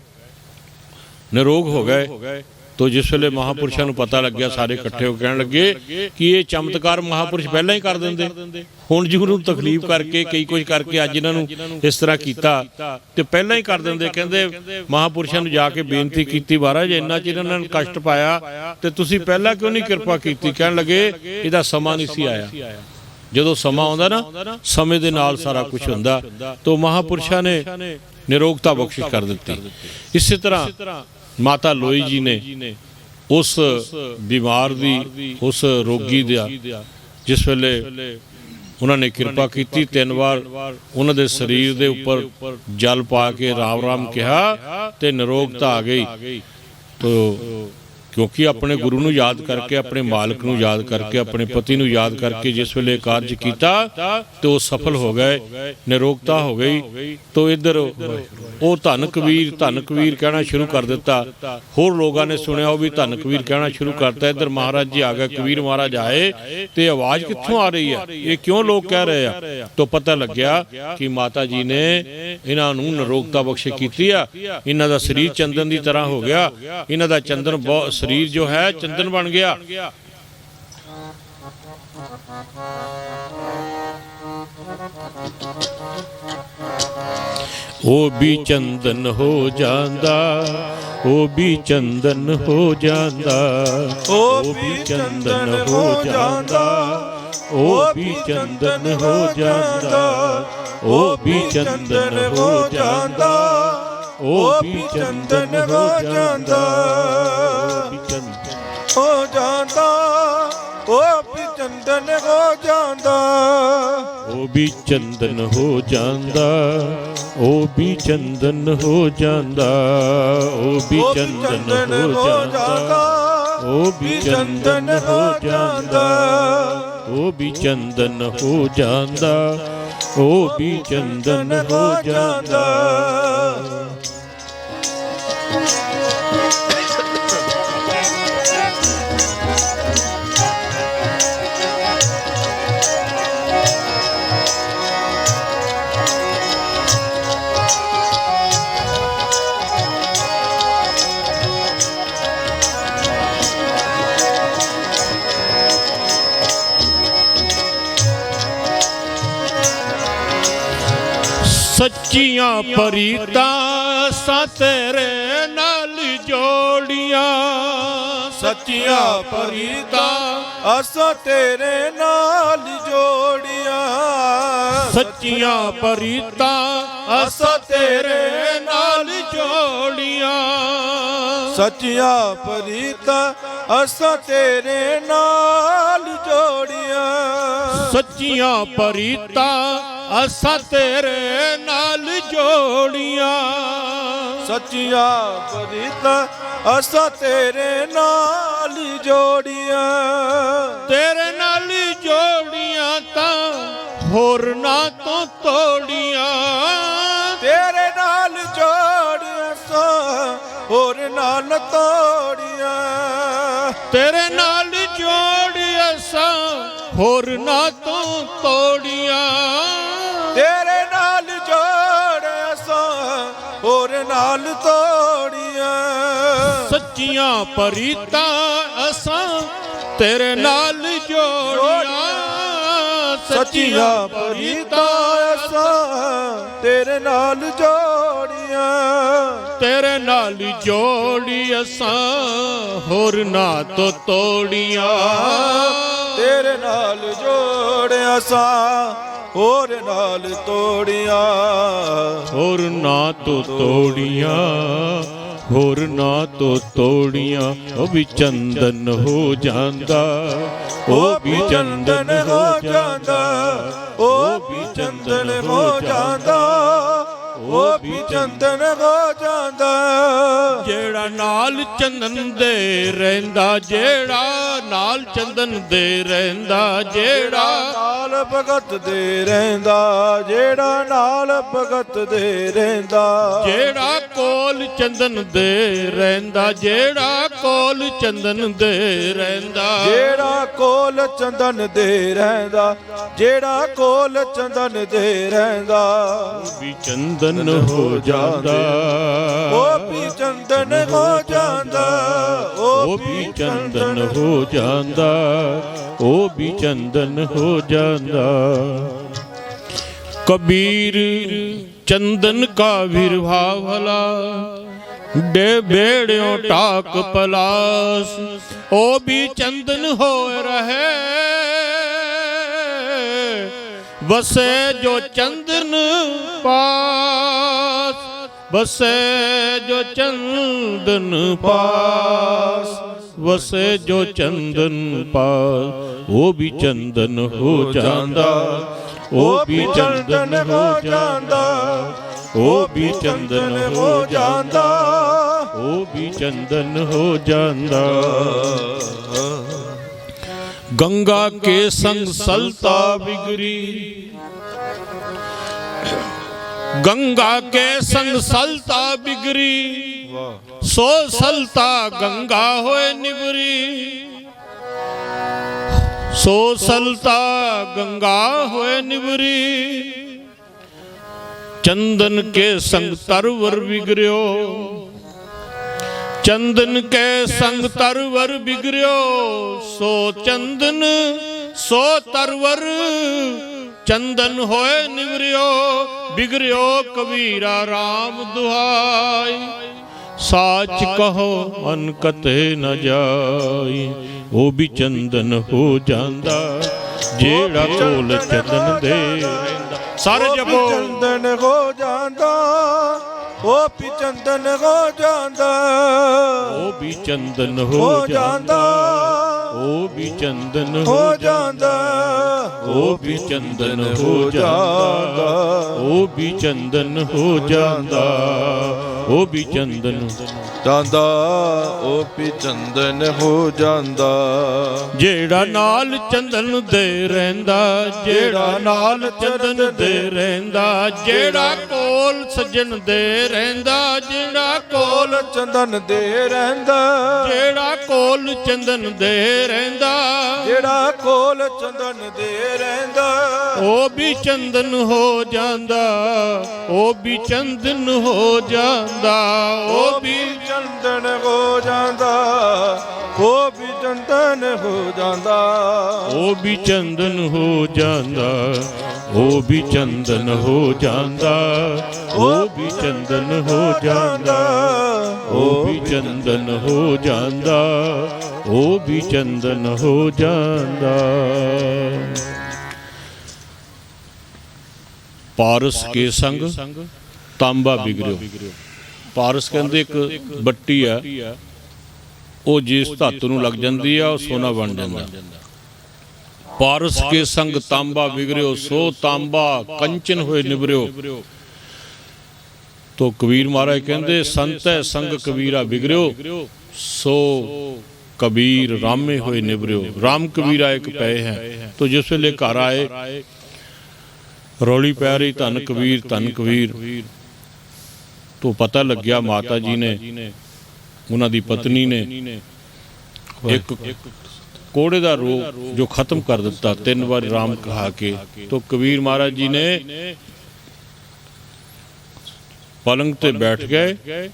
[SPEAKER 1] ਨਿਰੋਗ ਹੋ ਗਏ। ਤੋ ਜਿਸ ਵੇਲੇ ਮਹਾਪੁਰਸ਼ਾਂ ਨੂੰ ਪਤਾ ਲੱਗਿਆ, ਸਾਰੇ ਇਕੱਠੇ ਹੋ ਕਹਿਣ ਲੱਗੇ ਕਿ ਇਹ ਚਮਤਕਾਰ ਮਹਾਪੁਰਸ਼ ਪਹਿਲਾਂ ਹੀ ਕਰ ਦਿੰਦੇ, ਹੁਣ ਜੀ ਉਹਨੂੰ ਤਕਲੀਫ ਕਰਕੇ ਕਈ ਕੁਝ ਕਰਕੇ ਅੱਜ ਇਹਨਾਂ ਨੂੰ ਇਸ ਤਰ੍ਹਾਂ ਕੀਤਾ ਤੇ ਪਹਿਲਾਂ ਹੀ ਕਰ ਦਿੰਦੇ। ਕਹਿੰਦੇ ਮਹਾਪੁਰਸ਼ਾਂ ਨੂੰ ਜਾ ਕੇ ਬੇਨਤੀ ਕੀਤੀ, ਮਹਾਰਾਜ ਇੰਨਾ ਚਿਰ ਇਹਨਾਂ ਨੂੰ ਕਸ਼ਟ ਪਾਇਆ ਤੇ ਤੁਸੀਂ ਪਹਿਲਾਂ ਕਿਉਂ ਨਹੀਂ ਕਿਰਪਾ ਕੀਤੀ? ਕਹਿਣ ਲੱਗੇ ਇਹਦਾ ਸਮਾਂ ਨਹੀਂ ਸੀ ਆਇਆ। ਜਦੋਂ ਸਮਾਂ ਆਉਂਦਾ ਨਾ, ਸਮੇਂ ਦੇ ਨਾਲ ਸਾਰਾ ਕੁਝ ਹੁੰਦਾ। ਤੋ ਮਹਾਪੁਰਸ਼ਾਂ ਨੇ ਨਿਰੋਗਤਾ ਬਖਸ਼ਿਸ਼ ਕਰ ਦਿੱਤੀ। ਇਸੇ ਤਰ੍ਹਾਂ ਮਾਤਾ ਲੋਈ ਜੀ ਨੇ ਉਸ ਬਿਮਾਰ ਦੀ, ਉਸ ਰੋਗੀ ਦਾ, ਜਿਸ ਵੇਲੇ ਉਹਨਾਂ ਨੇ ਕਿਰਪਾ ਕੀਤੀ, 3 ਵਾਰ ਉਹਨਾਂ ਦੇ ਸਰੀਰ ਦੇ ਉੱਪਰ ਜਲ ਪਾ ਕੇ ਰਾਮ ਰਾਮ ਕਿਹਾ ਤੇ ਨਿਰੋਗਤਾ ਆ ਗਈ। ਤੋ ਕਿਉਂਕਿ ਆਪਣੇ ਗੁਰੂ ਨੂੰ ਯਾਦ ਕਰਕੇ, ਆਪਣੇ ਮਾਲਕ ਨੂੰ ਯਾਦ ਕਰਕੇ, ਆਪਣੇ ਪਤੀ ਨੂੰ ਯਾਦ ਕਰਕੇ ਜਿਸ ਵੇਲੇ ਕਾਰਜ ਕੀਤਾ ਤੇ ਉਹ ਸਫਲ ਹੋ ਗਏ, ਨਿਰੋਗਤਾ ਹੋ ਗਈ। ਤੋ ਇੱਧਰ ਉਹ ਧੰਨ ਕਬੀਰ ਕਹਿਣਾ ਸ਼ੁਰੂ ਕਰ ਦਿੱਤਾ। ਹੋਰ ਲੋਕਾਂ ਨੇ ਸੁਣਿਆ, ਉਹ ਵੀ ਧੰਨ ਕਬੀਰ ਕਹਿਣਾ ਸ਼ੁਰੂ ਕਰਤਾ। ਇੱਧਰ ਮਹਾਰਾਜ ਜੀ ਆ ਗਏ, ਕਬੀਰ ਮਹਾਰਾਜ ਆਏ ਤੇ ਆਵਾਜ਼ ਕਿੱਥੋਂ ਆ ਰਹੀ ਹੈ, ਇਹ ਕਿਉਂ ਲੋਕ ਕਹਿ ਰਹੇ ਆ? ਤੋ ਪਤਾ ਲੱਗਿਆ ਕਿ ਮਾਤਾ ਜੀ ਨੇ ਇਹਨਾਂ ਨੂੰ ਨਿਰੋਗਤਾ ਬਖਸ਼ਿਸ਼ ਕੀਤੀ ਆ। ਇਹਨਾਂ ਦਾ ਸਰੀਰ ਚੰਦਨ ਦੀ ਤਰ੍ਹਾਂ ਹੋ ਗਿਆ, ਇਹਨਾਂ ਦਾ ਚੰਦਨ ਬਹੁਤ, शरीर जो है चंदन बन गया। ओ भी चंदन हो जांदा, ओ भी चंदन हो जांदा, ओ भी चंदन हो जांदा, ओ भी चंदन हो जांदा, ओ भी चंदन हो जांदा, ओ भी चंदन हो जांदा, हो जांदा, ओ भी चंदन हो जांदा, ओ भी चंदन हो जांदा, ओ भी चंदन हो जांदा, ओ भी चंदन हो जांदा, ओ भी चंदन हो जांदा, ओ भी चंदन हो जांदा, ओ भी चंदन हो जांदा। ਸੱਚੀਆਂ ਪ੍ਰੀਤਾਂ ਅਸਾਂ ਤੇਰੇ ਨਾਲ ਜੋੜੀਆਂ
[SPEAKER 2] ਸੱਚੀਆਂ ਪ੍ਰੀਤਾਂ ਅਸਾਂ ਤੇਰੇ ਨਾਲ ਜੋੜੀਆਂ
[SPEAKER 1] ਸੱਚੀਆਂ ਪ੍ਰੀਤਾਂ ਅਸਾਂ ਤੇਰੇ ਨਾਲ ਜੋੜੀਆਂ
[SPEAKER 2] ਸੱਚੀਆਂ ਪ੍ਰੀਤਾਂ ਅਸਾਂ ਤੇਰੇ ਨਾਲ ਜੋੜੀਆਂ
[SPEAKER 1] ਸੱਚੀਆਂ ਪ੍ਰੀਤਾਂ ਅਸਾਂ ਤੇਰੇ ਨਾਲ ਜੋੜੀਆਂ
[SPEAKER 2] ਸੱਚੀਆਂ ਪ੍ਰੀਤਾਂ ਅਸਾਂ ਤੇਰੇ ਨਾਲ ਜੋੜੀਆਂ
[SPEAKER 1] ਤੇਰੇ ਨਾਲ ਜੋੜੀਆਂ ਤਾਂ ਹੋਰ ਨਾ ਤੋਂ ਤੋੜੀਆਂ
[SPEAKER 2] ਤੇਰੇ ਨਾਲ ਜੋੜੀਆਂ ਸਾਂ ਹੋਰ ਨਾਲ ਤੋੜੀਆਂ
[SPEAKER 1] ਤੇਰੇ ਨਾਲ ਜੋੜੀਆਂ ਸਾਂ ਹੋਰ ਨਾ ਤੋਂ ਤੋੜੀਆਂ
[SPEAKER 2] ਤੇਰੇ ਨਾਲ ਜੋੜਿਆ ਸਾਂ ਹੋਰ ਨਾਲ ਤੋੜੀਆਂ
[SPEAKER 1] ਸੱਚੀਆਂ ਪ੍ਰੀਤਾਂ ਅਸਾਂ ਤੇਰੇ ਨਾਲ ਜੋੜੀਆਂ
[SPEAKER 2] ਸੱਚੀਆਂ ਪ੍ਰੀਤਾਂ ਅਸਾਂ ਤੇਰੇ ਨਾਲ ਜੋੜੀਆਂ
[SPEAKER 1] ਤੇਰੇ ਨਾਲ ਜੋੜੀ ਅਸਾਂ ਹੋਰ ਨਾ ਤੋਂ ਤੋੜੀਆਂ
[SPEAKER 2] ਤੇਰੇ ਨਾਲ ਜੋੜਿਆ ਸਾਂ ਹੋਰ ਨਾਲ ਤੋੜੀਆਂ
[SPEAKER 1] ਹੋਰ ਨਾ ਤੋਂ ਤੋੜੀਆਂ ਹੋਰ ਨਾ ਤੋਂ ਤੋੜੀਆਂ ਉਹ ਵੀ ਚੰਦਨ ਹੋ ਜਾਂਦਾ ਉਹ ਵੀ ਚੰਦਨ ਹੋ ਜਾਂਦਾ
[SPEAKER 2] ਉਹ ਵੀ ਚੰਦਨ ਹੋ ਜਾਂਦਾ ਉਹ ਵੀ ਚੰਦਨ ਹੋ ਜਾਂਦਾ
[SPEAKER 1] ਜਿਹੜਾ ਨਾਲ ਚੰਦਨ ਦੇ ਰਹਿੰਦਾ ਜਿਹੜਾ ਨਾਲ ਚੰਦਨ ਦੇ ਰਹਿੰਦਾ ਜਿਹੜਾ
[SPEAKER 2] ਨਾਲ ਭਗਤ ਦੇ ਰਹਿੰਦਾ ਜਿਹੜਾ ਨਾਲ ਭਗਤ ਦੇ ਰਹਿੰਦਾ
[SPEAKER 1] ਜਿਹੜਾ ਕੋਲ ਚੰਦਨ ਦੇ ਰਹਿੰਦਾ ਜਿਹੜਾ ਕੋਲ ਚੰਦਨ ਦੇ ਰਹਿੰਦਾ
[SPEAKER 2] ਜਿਹੜਾ ਕੋਲ ਚੰਦਨ ਦੇ ਰਹਿੰਦਾ ਜਿਹੜਾ ਕੋਲ ਚੰਦਨ ਦੇ ਰਹਿੰਦਾ
[SPEAKER 1] ਵੀ ਚੰਦਨ ਹੋ ਜਾਂਦਾ
[SPEAKER 2] ਉਹ ਵੀ ਚੰਦਨ ਹੋ ਜਾਂਦਾ
[SPEAKER 1] ਉਹ ਵੀ ਚੰਦਨ ਹੋ ਜਾਂਦਾ ਉਹ ਵੀ ਚੰਦਨ ਹੋ ਜਾਂਦਾ ਕਬੀਰ ਚੰਦਨ ਕਾ ਵਿਰਭਾਵ ਭਲਾ ਡੇ ਬੇੜਿਓ ਟਾਕ ਪਲਾਸ ਉਹ ਵੀ ਚੰਦਨ ਹੋਏ ਰਹੇ ਵਸੇ ਜੋ ਚੰਦਨ ਪਾਸ ਵਸੇ ਜੋ ਚੰਦਨ ਪਾਸ ਵਸੇ ਜੋ ਚੰਦਨ ਪਾਸ ਉਹ ਵੀ ਚੰਦਨ ਹੋ ਜਾਂਦਾ ਉਹ ਵੀ ਚੰਦਨ ਹੋ ਜਾਂਦਾ ਉਹ ਵੀ ਚੰਦਨ ਹੋ ਜਾਂਦਾ ਉਹ ਵੀ ਚੰਦਨ ਹੋ ਜਾਂਦਾ गंगा के संग सलता बिगरी गंगा के संग सलता बिगरी सो सलता गंगा होए निबरी सो सलता गंगा होए निबरी चंदन के संग तरवर बिगड़ो चंदन के संग तरवर बिगड़ो सो चंदन सो तरवर चंदन होए निवरियो बिगड़ो कबीरा राम दुहाई साच कहो मन कते न जाई वो भी चंदन हो जांदा जेड़ा कोल चंदन दे सारे जपो
[SPEAKER 2] चंदन हो जांदा ਉਹ ਵੀ ਚੰਦਨ ਹੋ ਜਾਂਦਾ
[SPEAKER 1] ਉਹ ਵੀ ਚੰਦਨ ਹੋ ਜਾਂਦਾ ਉਹ ਵੀ ਚੰਦਨ ਹੋ ਜਾਂਦਾ ਉਹ ਵੀ ਚੰਦਨ ਹੋ ਜਾਂਦਾ ਉਹ ਵੀ ਚੰਦਨ ਹੋ ਜਾਂਦਾ ਉਹ ਵੀ ਚੰਦਨ
[SPEAKER 2] ਜਾਂਦਾ ਉਹ ਵੀ ਚੰਦਨ ਹੋ ਜਾਂਦਾ
[SPEAKER 1] ਜਿਹੜਾ ਨਾਲ ਚੰਦਨ ਦੇ ਰਹਿੰਦਾ ਜਿਹੜਾ ਨਾਲ ਚੰਦਨ ਦੇ ਰਹਿੰਦਾ ਜਿਹੜਾ ਕੋਲ ਸੱਜਣ ਦੇ ਰਹਿੰਦਾ ਜਿਹੜਾ ਕੋਲ
[SPEAKER 2] ਚੰਦਨ ਦੇ ਰਹਿੰਦਾ
[SPEAKER 1] ਜਿਹੜਾ ਕੋਲ ਚੰਦਨ ਦੇ ਰਹਿੰਦਾ
[SPEAKER 2] ਜਿਹੜਾ ਕੋਲ ਚੰਦਨ ਦੇ ਰਹਿੰਦਾ
[SPEAKER 1] ਉਹ ਵੀ ਚੰਦਨ ਹੋ ਜਾਂਦਾ ਉਹ ਵੀ ਚੰਦਨ ਹੋ ਜਾਂਦਾ ਉਹ ਵੀ
[SPEAKER 2] ਚੰਦਨ ਹੋ ਜਾਂਦਾ ਉਹ ਵੀ ਚੰਦਨ ਹੋ ਜਾਂਦਾ,
[SPEAKER 1] ਉਹ ਵੀ ਚੰਦਨ ਹੋ ਜਾਂਦਾ, ਉਹ ਵੀ ਚੰਦਨ ਹੋ ਜਾਂਦਾ, ਉਹ ਵੀ ਚੰਦਨ ਹੋ ਜਾਂਦਾ, ਉਹ ਵੀ ਚੰਦਨ ਹੋ ਜਾਂਦਾ, ਉਹ ਵੀ ਚੰਦਨ ਹੋ ਜਾਂਦਾ। ਪਾਰਸ ਕੇ ਸੰਗ ਤਾਂਬਾ ਬਿਗੜਿਓ। ਪਾਰਸ ਕਹਿੰਦੇ ਇੱਕ ਬੱਟੀ ਆ, ਉਹ ਜਿਸ ਧਾਤੂ ਨੂੰ ਲੱਗ ਜਾਂਦੀ ਆ ਉਹ ਸੋਨਾ ਬਣ ਜਾਂਦਾ। ਪਾਰਸ ਕੇ ਸੰਗ ਤਾਂਬਾ ਬਿਗੜਿਓ, ਸੋ ਤਾਂਬਾ ਕੰਚਨ ਹੋਏ ਨਿਬਰਿਓ। ਤੋ ਕਬੀਰ ਮਹਾਰਾਜ ਕਹਿੰਦੇ ਸੰਤੈ ਸੰਗ ਕਬੀਰਾ ਬਿਗੜਿਓ, ਸੋ ਕਬੀਰ ਰਾਮੇ ਹੋਏ ਨਿਬਰਿਓ। ਰਾਮ ਕਬੀਰਾ ਇੱਕ ਪਏ ਹੈ। ਤੋ ਜਿਸ ਵੇਲੇ ਘਰ ਆਏ ਰੌਲੀ ਪੈ ਰਹੀ ਧੰਨ ਕਬੀਰ ਧੰਨ ਕਬੀਰ। ਤੋ ਪਤਾ ਲੱਗਿਆ ਮਾਤਾ ਜੀ ਨੇ, ਉਹਨਾਂ ਦੀ ਪਤਨੀ ਨੇ ਇੱਕ ਕੋੜੇ ਦਾ ਰੋਗ ਜੋ ਖਤਮ ਕਰ ਦਿੱਤਾ 3 ਵਾਰ ਰਾਮ ਕਹਾ ਕੇ। ਤੋ ਕਬੀਰ ਮਹਾਰਾਜ ਜੀ ਨੇ ਪਲੰਗ ਤੇ ਬੈਠ ਗਏ,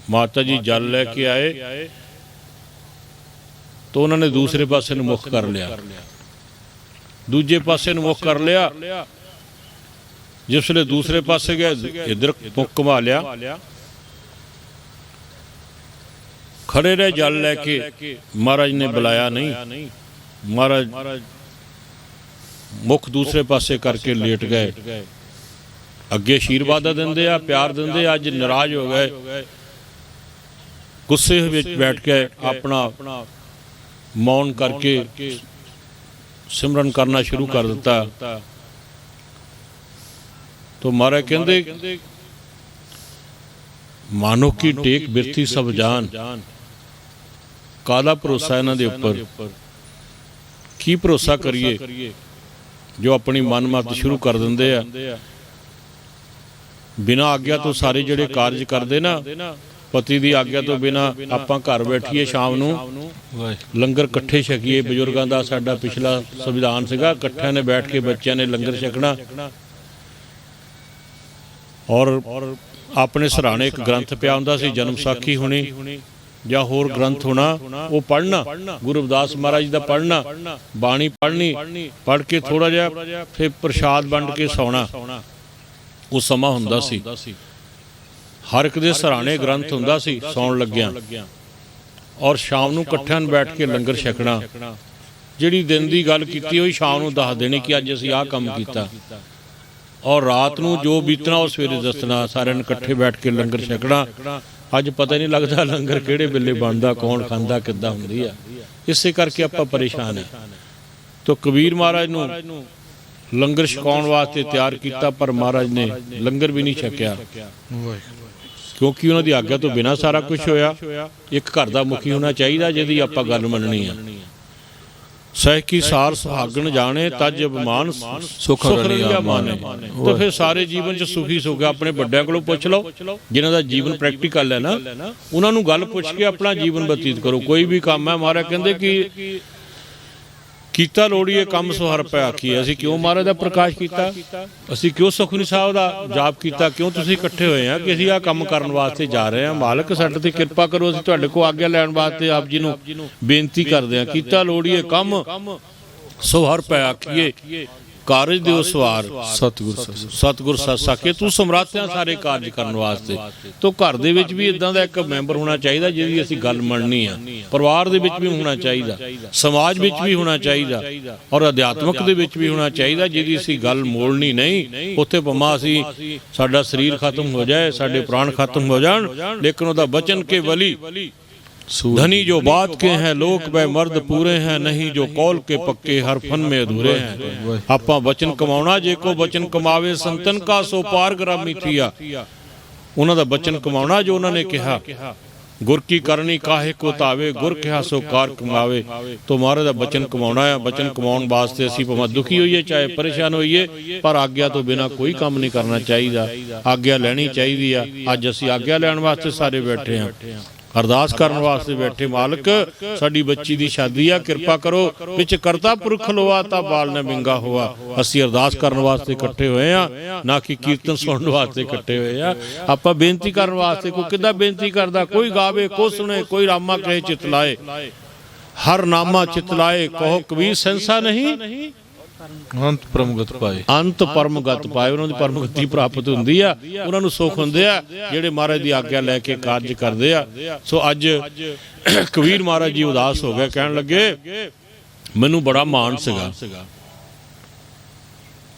[SPEAKER 1] ਮਾਤਾ ਜੀ ਜਲ ਲੈ ਕੇ ਆਏ, ਤੋ ਉਹਨਾਂ ਨੇ ਦੂਸਰੇ ਪਾਸੇ ਨੂੰ ਮੁਖ ਕਰ ਲਿਆ, ਦੂਜੇ ਪਾਸੇ ਨੂੰ ਮੁਖ ਕਰ ਲਿਆ। ਜਿਸ ਵੇਲੇ ਦੂਸਰੇ ਪਾਸੇ ਗਏ ਇਧਰ ਮੁਖ ਘੁਮਾ ਲਿਆ, ਖੜੇ ਰਹੇ ਜਲ ਲੈ ਕੇ। ਮਹਾਰਾਜ ਨੇ ਬੁਲਾਇਆ ਨਹੀਂ, ਮਹਾਰਾਜ ਮੁਖ ਦੂਸਰੇ ਪਾਸੇ ਕਰਕੇ ਲੇਟ ਗਏ। ਅੱਗੇ ਆਸ਼ੀਰਵਾਦ ਦਿੰਦੇ ਆ, ਪਿਆਰ ਦਿੰਦੇ ਆ, ਅੱਜ ਨਾਰਾਜ਼ ਹੋ ਗਏ, ਗੁੱਸੇ ਵਿੱਚ ਬੈਠ ਕੇ ਆਪਣਾ ਮੌਨ ਕਰਕੇ ਸਿਮਰਨ ਕਰਨਾ ਸ਼ੁਰੂ ਕਰ ਦਿੱਤਾ। तो महाराज कहते मानो की टेक बिरथी सब जान, काला भरोसा इन्हां दे उपर, की भरोसा करिए जो अपनी मन मत शुरू कर देंदे आ। बिना आग्या तो सारे जिहड़े कारज करदे ना, पति की आग्या तो बिना आपां घर बैठीए शाम नूं लंगर कट्ठे छकीए। बजुर्गों का साडा पिछला संविधान सीगा, कट्ठिਆਂ ने बैठ के बच्चों ने लंगर छकना। और अपने सराहने एक ग्रंथ पिया हुंदा सी, जन्म साखी होनी या होर ग्रंथ होना, वो पढ़ना, गुरु रविदास महाराज जी दा पढ़ना, बाणी पढ़नी, पढ़ के थोड़ा जिहा फिर प्रसाद वंड के सौना। वो समा हुंदा सी, हर एक दे सराहने ग्रंथ हुंदा सी सौण लग्या। और शाम नूं इकट्ठिਆਂ ਨੂੰ बैठ के लंगर छकना। जिहड़ी दिन की गल कीती होई शाम नूं दस देनी कि अज असीं आह काम कीता। और रात नूं जो बीतना उस सवेरे दसना, सारे इकट्ठे बैठ के लंगर छकना। अज पता नहीं लगता लंगर किहड़े वेले बनदा, कौन खांदा, किद्दां हुंदी आ। इसे करके आपां परेशान है। तो कबीर महाराज नूं लंगर छकाउण वास्ते तैयार किया, पर महाराज ने लंगर भी नहीं छकिया, क्योंकि उन्हां दी आग्या तो बिना सारा कुछ होया। एक घर दा मुखी होना चाहिए जिहदी आपां गल मननी है। सह की सार सुहागण जाने, तज अभिमान सुख रलिया माने। तो फिर सारे जीवन च सुखी सुख है। अपने बड़ियां कोलों पुछ लो, जिन्हां दा जीवन प्रैक्टिकल है ना, उन्हां नूं गल पुछ के अपना जीवन बतीत करो। कोई भी काम है, महाराज कहंदे कि कीता लोड़ीए काम सुहर पै आखीए। असीं क्यों महाराज दा प्रकाश कीता, असीं क्यों सुखमनी साहब दा जाप कीता, क्यों तुसीं इकट्ठे होए हैं कि असीं आह काम करन वास्ते जा रहे हैं। मालक साडे ते किरपा करो, असीं तुहाडे कोल आग्या लैण वास्ते आप जी नूं बेनती करदे हां। कीता लोड़ीए काम सुहर पै आखीए, कारज दिओ सवार सतगुर सत सके। तू समर्थ है सारे कारज करन वास्ते। तो घर दे विच भी इदां दा एक मैंबर होना चाहिए जिहदी असीं गल मननी आ। परिवार दे विच भी होना चाहिए, समाज विच भी होना चाहिए, और अध्यात्मक दे विच भी होना चाहिए जिहदी असीं गल मोड़नी नहीं। उत्थे भावें असीं साडा शरीर खत्म हो जाए, साडे प्राण खत्म हो जाण, लेकिन उहदा बचन के वली धनी जो बात के हैं लोक वह मर्द पूरे हैं, नहीं जो कौल के पक्के हर फन में अधूरे हैं। आपां वचन कमाउणा, जे को वचन कमावे संतन का सो पार ग्रामी थिया। उन्हां दा वचन कमाउणा जो उन्होंने कहा, गुर की करनी काहे को तावे, गुर कहा सो कार कमावे। तो महाराज दा वचन कमाउणा है। वचन कमाउण वास्ते असीं भावें दुखी होइए चाहे परेशान होइए, पर आग्या तो बिना कोई काम नहीं करना चाहिए। आग्या लैनी चाहिए आ। अज असीं आग्या लैण वास्ते सारे बैठे हैं। ਅਰਦਾਸ ਕਰਨ ਵਾਸਤੇ ਬੈਠੇ, ਮਾਲਕ ਸਾਡੀ ਬੱਚੀ ਦੀ ਸ਼ਾਦੀ ਆ, ਕਿਰਪਾ ਕਰੋ, ਵਿੱਚ ਕਰਤਾ ਪੁਰਖ ਲੋਆ ਤਾਂ ਬਾਲ ਨਾ ਵਿੰਗਾ ਹੋਆ। ਅਸੀਂ ਅਰਦਾਸ ਕਰਨ ਵਾਸਤੇ ਇਕੱਠੇ ਹੋਏ ਆ, ਨਾ ਕਿ ਕੀਰਤਨ ਸੁਣਨ ਵਾਸਤੇ ਇਕੱਠੇ ਹੋਏ ਆ। ਆਪਾਂ ਬੇਨਤੀ ਕਰਨ ਵਾਸਤੇ, ਕੋਈ ਕਿੱਦਾਂ ਬੇਨਤੀ ਕਰਦਾ, ਕੋਈ ਗਾਵੇ, ਕੋਈ ਸੁਣੇ, ਕੋਈ ਰਾਮਾ ਕਹੇ ਚਿਤ ਲਾਏ, ਹਰ ਨਾਮਾ ਚਿਤ ਲਾਏ, ਕਹੋ ਕਬੀਰ ਸੰਸਾ ਨਹੀਂ
[SPEAKER 2] ਅੰਤ ਪਰਮਗਤ ਪਾਏ।
[SPEAKER 1] ਅੰਤ ਪਰਮਗਤ ਪਾਏ। ਉਹਨਾਂ ਦੀ ਪਰਮਗਤੀ ਪ੍ਰਾਪਤ ਹੁੰਦੀ ਆ, ਉਹਨਾਂ ਨੂੰ ਸੁੱਖ ਹੁੰਦੇ ਆ ਜਿਹੜੇ ਮਹਾਰਾਜ ਦੀ ਆਗਿਆ ਲੈ ਕੇ ਕਾਰਜ ਕਰਦੇ ਆ। ਸੋ ਅੱਜ ਕਬੀਰ ਮਹਾਰਾਜ ਜੀ ਉਦਾਸ ਹੋ ਗਏ, ਕਹਿਣ ਲੱਗੇ ਮੈਨੂੰ ਬੜਾ ਮਾਣ ਸੀਗਾ,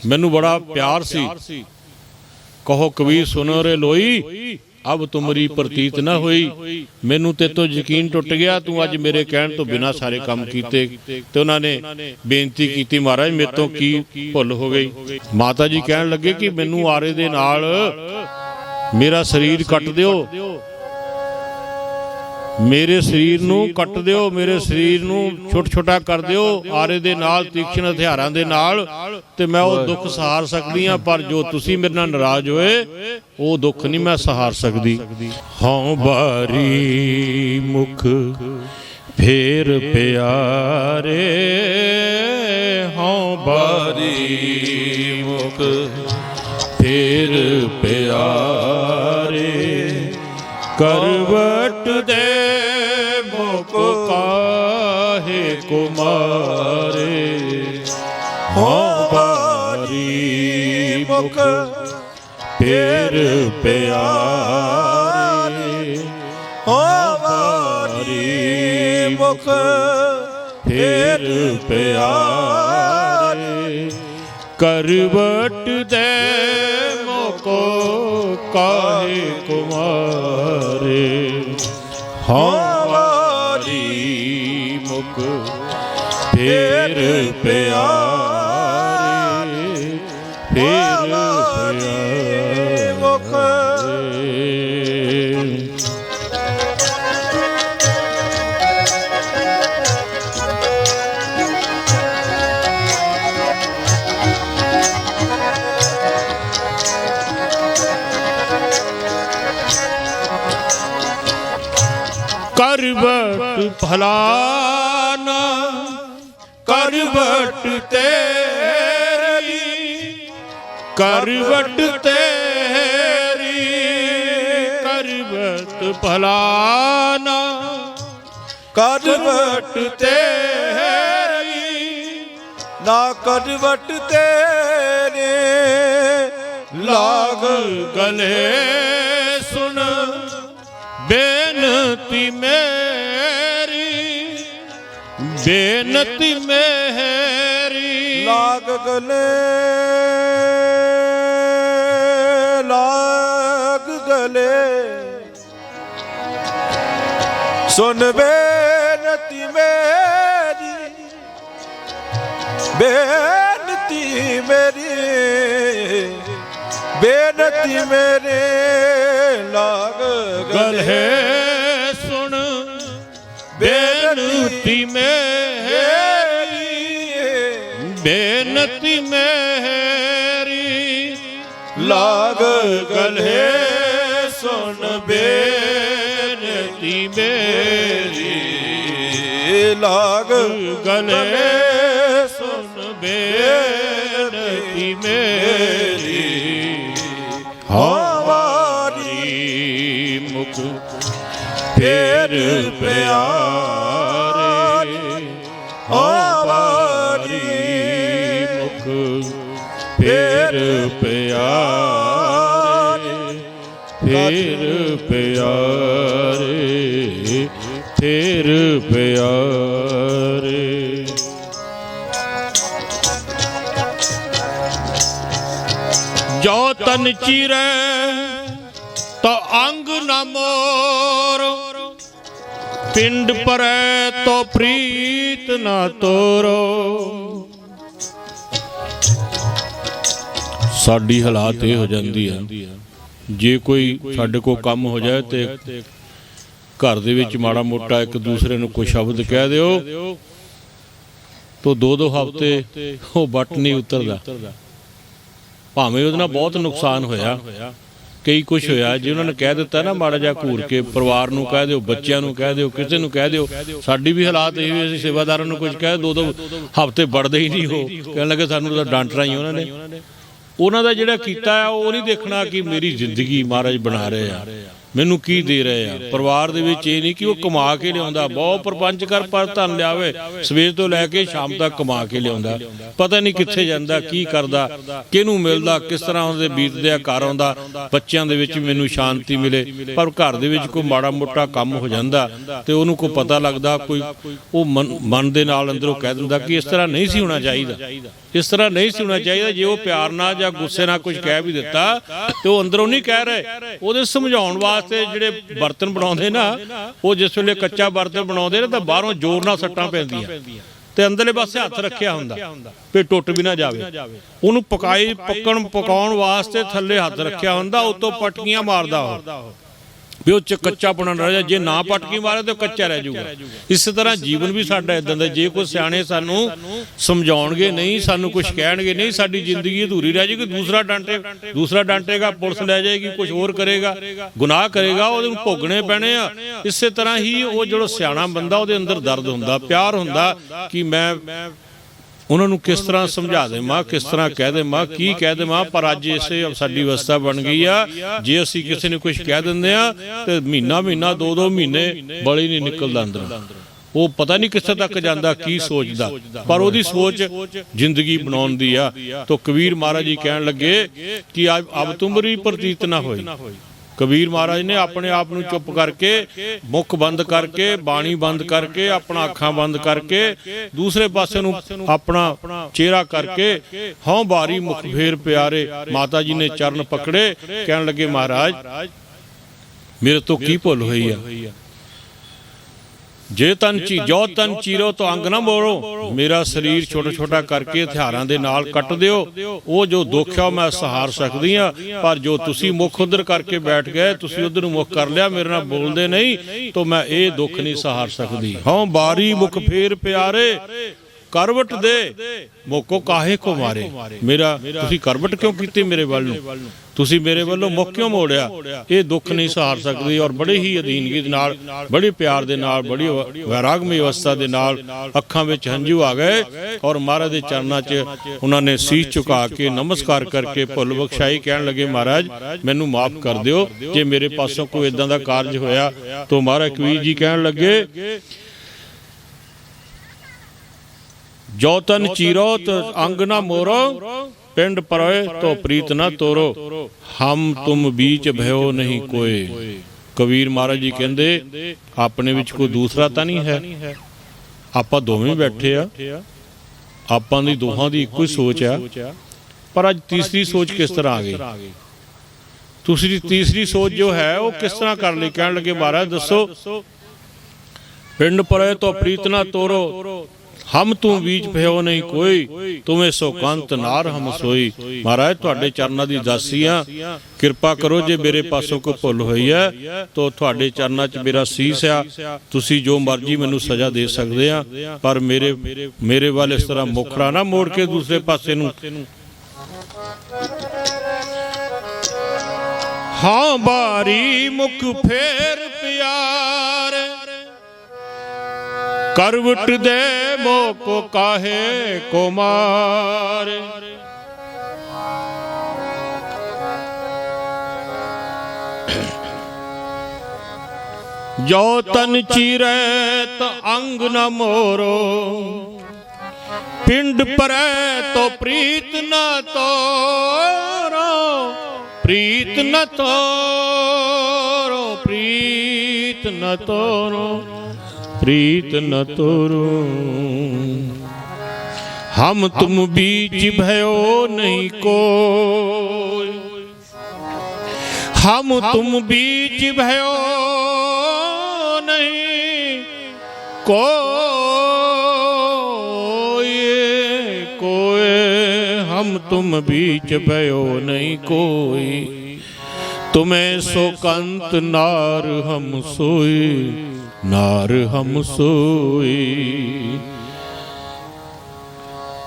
[SPEAKER 1] ਮੈਨੂੰ ਬੜਾ ਪਿਆਰ ਸੀ। ਕਹੋ ਕਬੀਰ ਸੁਨੋ ਰੇ ਲੋਈ, ਅਬ ਤੁਮਰੀ ਪ੍ਰਤੀਤ ਨਾ ਹੋਈ। ਮੈਨੂੰ ਤੇ ਤੋਂ ਯਕੀਨ ਟੁੱਟ ਗਿਆ, ਤੂੰ ਅੱਜ ਮੇਰੇ ਕਹਿਣ ਤੋਂ ਬਿਨਾਂ ਸਾਰੇ ਕੰਮ ਕੀਤੇ। ਤੇ ਉਹਨਾਂ ਨੇ ਬੇਨਤੀ ਕੀਤੀ, ਮਹਾਰਾਜ ਮੇਰੇ ਤੋਂ ਕੀ ਭੁੱਲ ਹੋ ਗਈ। ਮਾਤਾ ਜੀ ਕਹਿਣ ਲੱਗੇ ਕਿ ਮੈਨੂੰ ਆਰੇ ਦੇ ਨਾਲ ਮੇਰਾ ਸਰੀਰ ਕੱਟ ਦਿਓ, ਮੇਰੇ ਸਰੀਰ ਨੂੰ ਕੱਟ ਦਿਓ, ਮੇਰੇ ਸਰੀਰ ਨੂੰ ਛੋਟਾ ਛੋਟਾ ਕਰ ਦਿਓ ਆਰੇ ਦੇ ਨਾਲ, ਤੀਖਣ ਹਥਿਆਰਾਂ ਦੇ ਨਾਲ, ਤੇ ਮੈਂ ਉਹ ਦੁੱਖ ਸਹਾਰ ਸਕਦੀ ਹਾਂ। ਪਰ ਜੋ ਤੁਸੀਂ ਮੇਰੇ ਨਾਲ ਨਾਰਾਜ਼ ਹੋਏ, ਉਹ ਦੁੱਖ ਨਹੀਂ ਮੈਂ ਸਹਾਰ ਸਕਦੀ। ਹਉ ਬਾਰੀ ਮੁਖ ਫੇਰ ਪਿਆਰੇ, ਹਉ ਬਾਰੀ ਮੁਖ ਫੇਰ ਪਿਆਰੇ, ਕਰਵਟ ਦੇ ਮੁਖ ਕਾਹੇ ਕੁਮਾਰੇ। ਹਉ ਬਾਰੀ ਮੁਖ ਫੇਰ ਪਿਆਰੇ, ਹਉ ਬਾਰੀ ਮੁਖ ਫੇਰ ਪਿਆਰੇ, ਕਰਵਟ ਦੇ ਮੁਖ ਕਾਹੇ ਕੁਮਾਰੇ। ਹਉ ਬਾਰੀ ਮੁਖ ਫੇਰ ਪਿਆਰੇ, ਫੇਰ ਪਿਆਰੇ ਮੁਖ। करवट फलाना करवट तेरी, करवट तेरी, करवट फलाना करवट तेरी,
[SPEAKER 2] ना करवट तेरे
[SPEAKER 1] लाग गले सुन बेनती मेरी, बेनती मेरी,
[SPEAKER 2] लाग गले, लाग गले, सुन बेनती मेरी, बेनती मेरी, बेनती मेरे, लाग
[SPEAKER 1] गले सुन बेनती मेरी, बेनती मेरी, लाग गले सुन बेनती मेरी,
[SPEAKER 2] लाग
[SPEAKER 1] गले सुन बेनती मेरी। हऊँ बारी मुख फेर प्यारे, हऊँ बारी मुख फेर प्यारे, फेर प्यारे, फेर प्यारे। जो तन चीरे तो अंग न मोर, पिंड परै तो प्रीत न तोरो। साडी हालात ये हो जाती है, जे कोई साडे को काम हो जाए तो घर दे विच माड़ा मोटा एक दूसरे नूं कोई शब्द कह दिओ तो दो दो हफ्ते वो बट नहीं उतरदा, भावें ਉਹਦੇ ਨਾਲ बहुत नुकसान होया ਕਈ ਕੁਛ ਹੋਇਆ ਜੇ ਉਹਨਾਂ ਨੇ ਕਹਿ ਦਿੱਤਾ ਨਾ ਮਾੜਾ ਜਿਹਾ ਘੂਰ ਕੇ, ਪਰਿਵਾਰ ਨੂੰ ਕਹਿ ਦਿਓ, ਬੱਚਿਆਂ ਨੂੰ ਕਹਿ ਦਿਓ, ਕਿਸੇ ਨੂੰ ਕਹਿ ਦਿਓ। ਸਾਡੀ ਵੀ ਹਾਲਾਤ ਇਹ ਹੋਏ, ਅਸੀਂ ਸੇਵਾਦਾਰਾਂ ਨੂੰ ਕੁਝ ਕਹਿ ਦੋ ਹਫ਼ਤੇ ਵੜਦੇ ਹੀ ਨਹੀਂ, ਉਹ ਕਹਿਣ ਲੱਗੇ ਸਾਨੂੰ ਤਾਂ ਡਾਂਟਣਾ ਹੀ ਉਹਨਾਂ ਨੇ। ਉਹਨਾਂ ਦਾ ਜਿਹੜਾ ਕੀਤਾ ਆ ਉਹ ਨਹੀਂ ਦੇਖਣਾ ਕਿ ਮੇਰੀ ਜ਼ਿੰਦਗੀ ਮਹਾਰਾਜ ਬਣਾ ਰਹੇ ਆ, ਮੈਨੂੰ ਕੀ ਦੇ ਰਹੇ ਆ। ਪਰਿਵਾਰ ਦੇ ਵਿੱਚ ਇਹ ਨਹੀਂ ਕਿ ਉਹ ਕਮਾ ਕੇ ਲਿਆਉਂਦਾ, ਬਹੁਤ ਪ੍ਰਪੰਚ ਕਰ ਪਰ ਧਨ ਲਿਆਵੇ, ਸਵੇਰ ਤੋਂ ਲੈ ਕੇ ਸ਼ਾਮ ਤੱਕ ਕਮਾ ਕੇ ਲਿਆਉਂਦਾ, ਪਤਾ ਨਹੀਂ ਕਿੱਥੇ ਜਾਂਦਾ, ਕੀ ਕਰਦਾ, ਕਿਹਨੂੰ ਮਿਲਦਾ, ਕਿਸ ਤਰ੍ਹਾਂ ਉਹਦੇ ਬੀਤਦੇ ਆ, ਘਰ ਆਉਂਦਾ, ਬੱਚਿਆਂ ਦੇ ਵਿੱਚ ਮੈਨੂੰ ਸ਼ਾਂਤੀ ਮਿਲੇ। ਪਰ ਘਰ ਦੇ ਵਿੱਚ ਕੋਈ ਮਾੜਾ ਮੋਟਾ ਕੰਮ ਹੋ ਜਾਂਦਾ ਤੇ ਉਹਨੂੰ ਕੋਈ ਪਤਾ ਲੱਗਦਾ, ਕੋਈ ਉਹ ਮਨ ਦੇ ਨਾਲ ਅੰਦਰੋਂ ਕਹਿ ਦਿੰਦਾ ਕਿ ਇਸ ਤਰ੍ਹਾਂ ਨਹੀਂ ਸੀ ਹੋਣਾ ਚਾਹੀਦਾ, ਇਸ ਤਰ੍ਹਾਂ ਨਹੀਂ ਸੀ ਹੋਣਾ ਚਾਹੀਦਾ। ਜੇ ਉਹ ਪਿਆਰ ਨਾਲ ਜਾਂ ਗੁੱਸੇ ਨਾਲ ਕੁਝ ਕਹਿ ਵੀ ਦਿੱਤਾ ਤੇ ਉਹ ਅੰਦਰੋਂ ਨਹੀਂ ਕਹਿ ਰਹੇ, ਉਹਦੇ ਸਮਝਾਉਣ ਵਾਸਤੇ ਜਿਹੜੇ ਬਰਤਨ ਬਣਾਉਂਦੇ ਨਾ, ਉਹ ਜਿਸ ਵੇਲੇ ਕੱਚਾ ਬਰਤਨ ਬਣਾਉਂਦੇ ਨੇ ਤਾਂ ਬਾਹਰੋਂ ਜ਼ੋਰ ਨਾਲ ਸੱਟਾਂ ਪੈਂਦੀਆਂ ਤੇ ਅੰਦਰਲੇ ਪਾਸੇ ਹੱਥ ਰੱਖਿਆ ਹੁੰਦਾ ਵੀ ਟੁੱਟ ਵੀ ਨਾ ਜਾਵੇ। ਉਹਨੂੰ ਪਕਾਉਣ ਵਾਸਤੇ ਥੱਲੇ ਹੱਥ ਰੱਖਿਆ ਹੁੰਦਾ, ਉੱਤੋਂ ਪਟਕੀਆਂ ਮਾਰਦਾ ਉਹ ਵੀ ਉਹ ਚ ਕੱਚਾ ਪੁਣਾ ਰਹਿ ਜਾ, ਜੇ ਨਾ ਪਟਕੀ ਮਾਰੇ ਤਾਂ ਕੱਚਾ ਰਹਿ ਜਾਊਗਾ। ਇਸੇ ਤਰ੍ਹਾਂ ਜੀਵਨ ਵੀ ਸਾਡਾ ਇਦਾਂ ਦਾ, ਜੇ ਕੋਈ ਸਿਆਣੇ ਸਾਨੂੰ ਸਮਝਾਉਣਗੇ ਨਹੀਂ, ਸਾਨੂੰ ਕੁਝ ਕਹਿਣਗੇ ਨਹੀਂ, ਸਾਡੀ ਜ਼ਿੰਦਗੀ ਅਧੂਰੀ ਰਹਿ ਜਾਏਗੀ। ਦੂਸਰਾ ਡਾਂਟੇਗਾ, ਪੁਲਿਸ ਲੈ ਜਾਏਗੀ, ਕੁਝ ਹੋਰ ਕਰੇਗਾ, ਗੁਨਾਹ ਕਰੇਗਾ, ਉਹਨੂੰ ਭੋਗਣੇ ਪੈਣੇ ਆ। ਇਸੇ ਤਰ੍ਹਾਂ ਹੀ ਉਹ ਜਿਹੜਾ ਸਿਆਣਾ ਬੰਦਾ, ਉਹਦੇ ਅੰਦਰ ਦਰਦ ਹੁੰਦਾ, ਪਿਆਰ ਹੁੰਦਾ ਕਿ ਮੈਂ ਉਹਨਾਂ ਨੂੰ ਕਿਸ ਤਰ੍ਹਾਂ ਸਮਝਾ ਦੇਵਾਂ, ਕਿਸ ਤਰ੍ਹਾਂ ਕਹਿ ਦੇਵਾਂ, ਕੀ ਕਹਿ ਦੇਵਾਂ। ਪਰ ਅੱਜ ਇਸੇ ਸਾਡੀ ਅਵਸਥਾ ਬਣ ਗਈ ਆ, ਜੇ ਅਸੀਂ ਕਿਸੇ ਨੂੰ ਕੁਝ ਕਹਿ ਦਿੰਦੇ ਆ ਤੇ ਮਹੀਨਾ 2 ਮਹੀਨੇ ਬਲੀ ਨਹੀਂ ਨਿਕਲਦਾ ਅੰਦਰੋਂ। ਉਹ ਪਤਾ ਨਹੀਂ ਕਿੱਥੇ ਤੱਕ ਜਾਂਦਾ, ਕੀ ਸੋਚਦਾ, ਪਰ ਉਹਦੀ ਸੋਚ ਜ਼ਿੰਦਗੀ ਬਣਾਉਣ ਦੀ ਆ। ਤਾਂ ਕਬੀਰ ਮਹਾਰਾਜ ਜੀ ਕਹਿਣ ਲੱਗੇ ਕਿ ਅਬ ਤੁਮਰੀ ਪ੍ਰਤੀਤ ਨਾ ਹੋਈ। ਕਬੀਰ ਮਹਾਰਾਜ ਨੇ ਆਪਣੇ ਆਪ ਨੂੰ ਚੁੱਪ ਕਰਕੇ, ਮੁੱਖ ਬੰਦ ਕਰਕੇ, ਬਾਣੀ ਬੰਦ ਕਰਕੇ, ਆਪਣਾ ਅੱਖਾਂ ਬੰਦ ਕਰਕੇ, ਦੂਸਰੇ ਪਾਸੇ ਨੂੰ ਆਪਣਾ ਚਿਹਰਾ ਕਰਕੇ, ਹਉ ਬਾਰੀ ਮੁਖ ਫੇਰ ਪਿਆਰੇ, ਮਾਤਾ ਜੀ ਨੇ ਚਰਨ ਪਕੜੇ, ਕਹਿਣ ਲੱਗੇ ਮਹਾਰਾਜ ਮੇਰੇ ਤੋਂ ਕੀ ਭੁੱਲ ਹੋਈ ਆ। ਜੇ ਜੋ ਤਨ ਚੀਰੋ ਤਾਂ ਅੰਗ ਨਾ ਮੋੜੋ, ਮੇਰਾ ਸਰੀਰ ਛੋਟਾ ਛੋਟਾ ਕਰਕੇ ਹਥਿਆਰਾਂ ਦੇ ਨਾਲ ਕੱਟ ਦਿਓ। ਉਹ ਜੋ ਦੁੱਖ ਆ ਮੈਂ ਸਹਾਰ ਸਕਦੀ ਆ, ਪਰ ਜੋ ਤੁਸੀਂ ਮੁੱਖ ਉਧਰ ਕਰਕੇ ਬੈਠ ਗਏ, ਤੁਸੀਂ ਉਧਰ ਨੂੰ ਮੁੱਖ ਕਰ ਲਿਆ, ਮੇਰੇ ਨਾਲ ਬੋਲਦੇ ਨਹੀਂ, ਤਾਂ ਮੈਂ ਇਹ ਦੁੱਖ ਨਹੀਂ ਸਹਾਰ ਸਕਦੀ। ਹਉ ਬਾਰੀ ਮੁਖ ਫੇਰ ਪਿਆਰੇ, ਕਰਵਟ ਦੇ ਮੋਕੋ ਕਾਹੇ ਕੋ ਮਾਰੇ। ਮੇਰਾ ਤੁਸੀਂ ਕਰਵਟ ਕਿਉਂ ਕੀਤੀ ਮੇਰੇ ਵੱਲ ਨੂੰ, ਤੁਸੀਂ ਮੇਰੇ ਵੱਲੋਂ ਮੁੱਖ ਕਿਉਂ ਮੋੜਿਆ, ਇਹ ਦੁੱਖ ਨਹੀਂ ਸਹਾਰ ਸਕਦੀ। ਔਰ ਬੜੇ ਹੀ ਅਧੀਨਗੀ ਦੇ ਨਾਲ, ਬੜੇ ਪਿਆਰ ਦੇ ਨਾਲ, ਬੜੀ ਵੈਰਾਗਮਈ ਅਵਸਥਾ ਦੇ ਨਾਲ ਅੱਖਾਂ ਵਿੱਚ ਹੰਝੂ ਆ ਗਏ ਔਰ ਮਹਾਰਾਜ ਦੇ ਚਰਨਾਂ 'ਚ ਉਹਨਾਂ ਨੇ ਸੀਸ ਝੁਕਾ ਕੇ ਨਮਸਕਾਰ ਕਰਕੇ ਭੁੱਲ ਬਖਸ਼ਾਈ, ਕਹਿਣ ਲੱਗੇ ਮਹਾਰਾਜ ਮੈਨੂੰ ਮਾਫ ਕਰ ਦਿਓ, ਜੇ ਮੇਰੇ ਪਾਸੋਂ ਕੋਈ ਇਦਾਂ ਦਾ ਕਾਰਜ ਹੋਇਆ। ਤਾਂ ਮਹਾਰਾਜ ਕਬੀਰ ਜੀ ਕਹਿਣ ਲੱਗੇ ਜੋ ਤਨ ਚੀਰੋ ਤੋ ਅੰਗ ਨਾ ਮੋਰੋ, ਪਿੰਡ ਪਰੋਏ ਤੋ ਪ੍ਰੀਤ ਨਾ ਤੋਰੋ, ਹਮ ਤੁਮ बीच भयो ਨਹੀਂ ਕੋਏ। ਕਬੀਰ ਮਹਾਰਾਜ ਜੀ ਕਹਿੰਦੇ ਆਪਣੇ ਵਿੱਚ ਕੋਈ ਦੂਸਰਾ ਤਾਂ ਨਹੀਂ ਹੈ, ਆਪਾਂ ਦੋਵੇਂ ਬੈਠੇ ਆ, ਆਪਾਂ ਦੀ ਦੋਹਾਂ ਦੀ ਇੱਕੋ ਹੀ ਸੋਚ ਆ। ਪਰ ਅੱਜ ਤੀਸਰੀ ਸੋਚ ਕਿਸ ਤਰ੍ਹਾਂ ਆ ਗਈ? ਤੁਸੀਂ ਤੀਸਰੀ ਸੋਚ ਜੋ ਹੈ ਉਹ ਕਿਸ ਤਰ੍ਹਾਂ ਕਰ ਲਈ? ਕਹਿਣ ਲੱਗੇ ਮਹਾਰਾਜ ਦੱਸੋ। ਪਿੰਡ ਪਰੋਏ ਤੋ ਪ੍ਰੀਤ ਨਾ ਤੋਰੋ, ਹਮ ਤੂੰ ਬੀਚ ਭਇਓ ਨਹੀਂ ਕੋਈ, ਤੁਮੇ ਸੋ ਕੰਤ ਨਾਰ ਹਮ ਸੋਈ। ਮਹਾਰਾਜ ਤੁਹਾਡੇ ਚਰਨਾਂ ਦੀ ਦਾਸੀ ਆ, ਕਿਰਪਾ ਕਰੋ ਜੇ ਮੇਰੇ ਪਾਸੋਂ ਕੋਈ ਭੁੱਲ ਹੋਈ ਹੈ ਤਾਂ ਤੁਹਾਡੇ ਚਰਨਾਂ 'ਚ ਮੇਰਾ ਸੀਸ ਆ, ਤੁਸੀਂ ਜੋ ਮਰਜ਼ੀ ਮੈਨੂੰ ਸਜ਼ਾ ਦੇ ਸਕਦੇ ਆ, ਪਰ ਮੇਰੇ ਵੱਲ ਇਸ ਤਰ੍ਹਾਂ ਮੁਖੜਾ ਨਾ ਮੋੜ ਕੇ ਦੂਸਰੇ ਪਾਸੇ ਨੂੰ। ਹਾਂ ਬਾਰੀ ਮੁਖ ਫੇਰ ਪਿਆਰ, करवट दे मोको काहे को मार। जो तन चीरे तो अंग न मोरो, पिंड परे तो प्रीत न तोरो, प्रीत न तोरो, प्रीत न तोरो, प्रीत न तोरो। हम तुम बीच भयो नहीं कोई, हम तुम बीच भयो नहीं कोई, कोई हम तुम बीच भयो नहीं कोई, तुम्हें सो कंत नार हम सोई, नार हम सोई।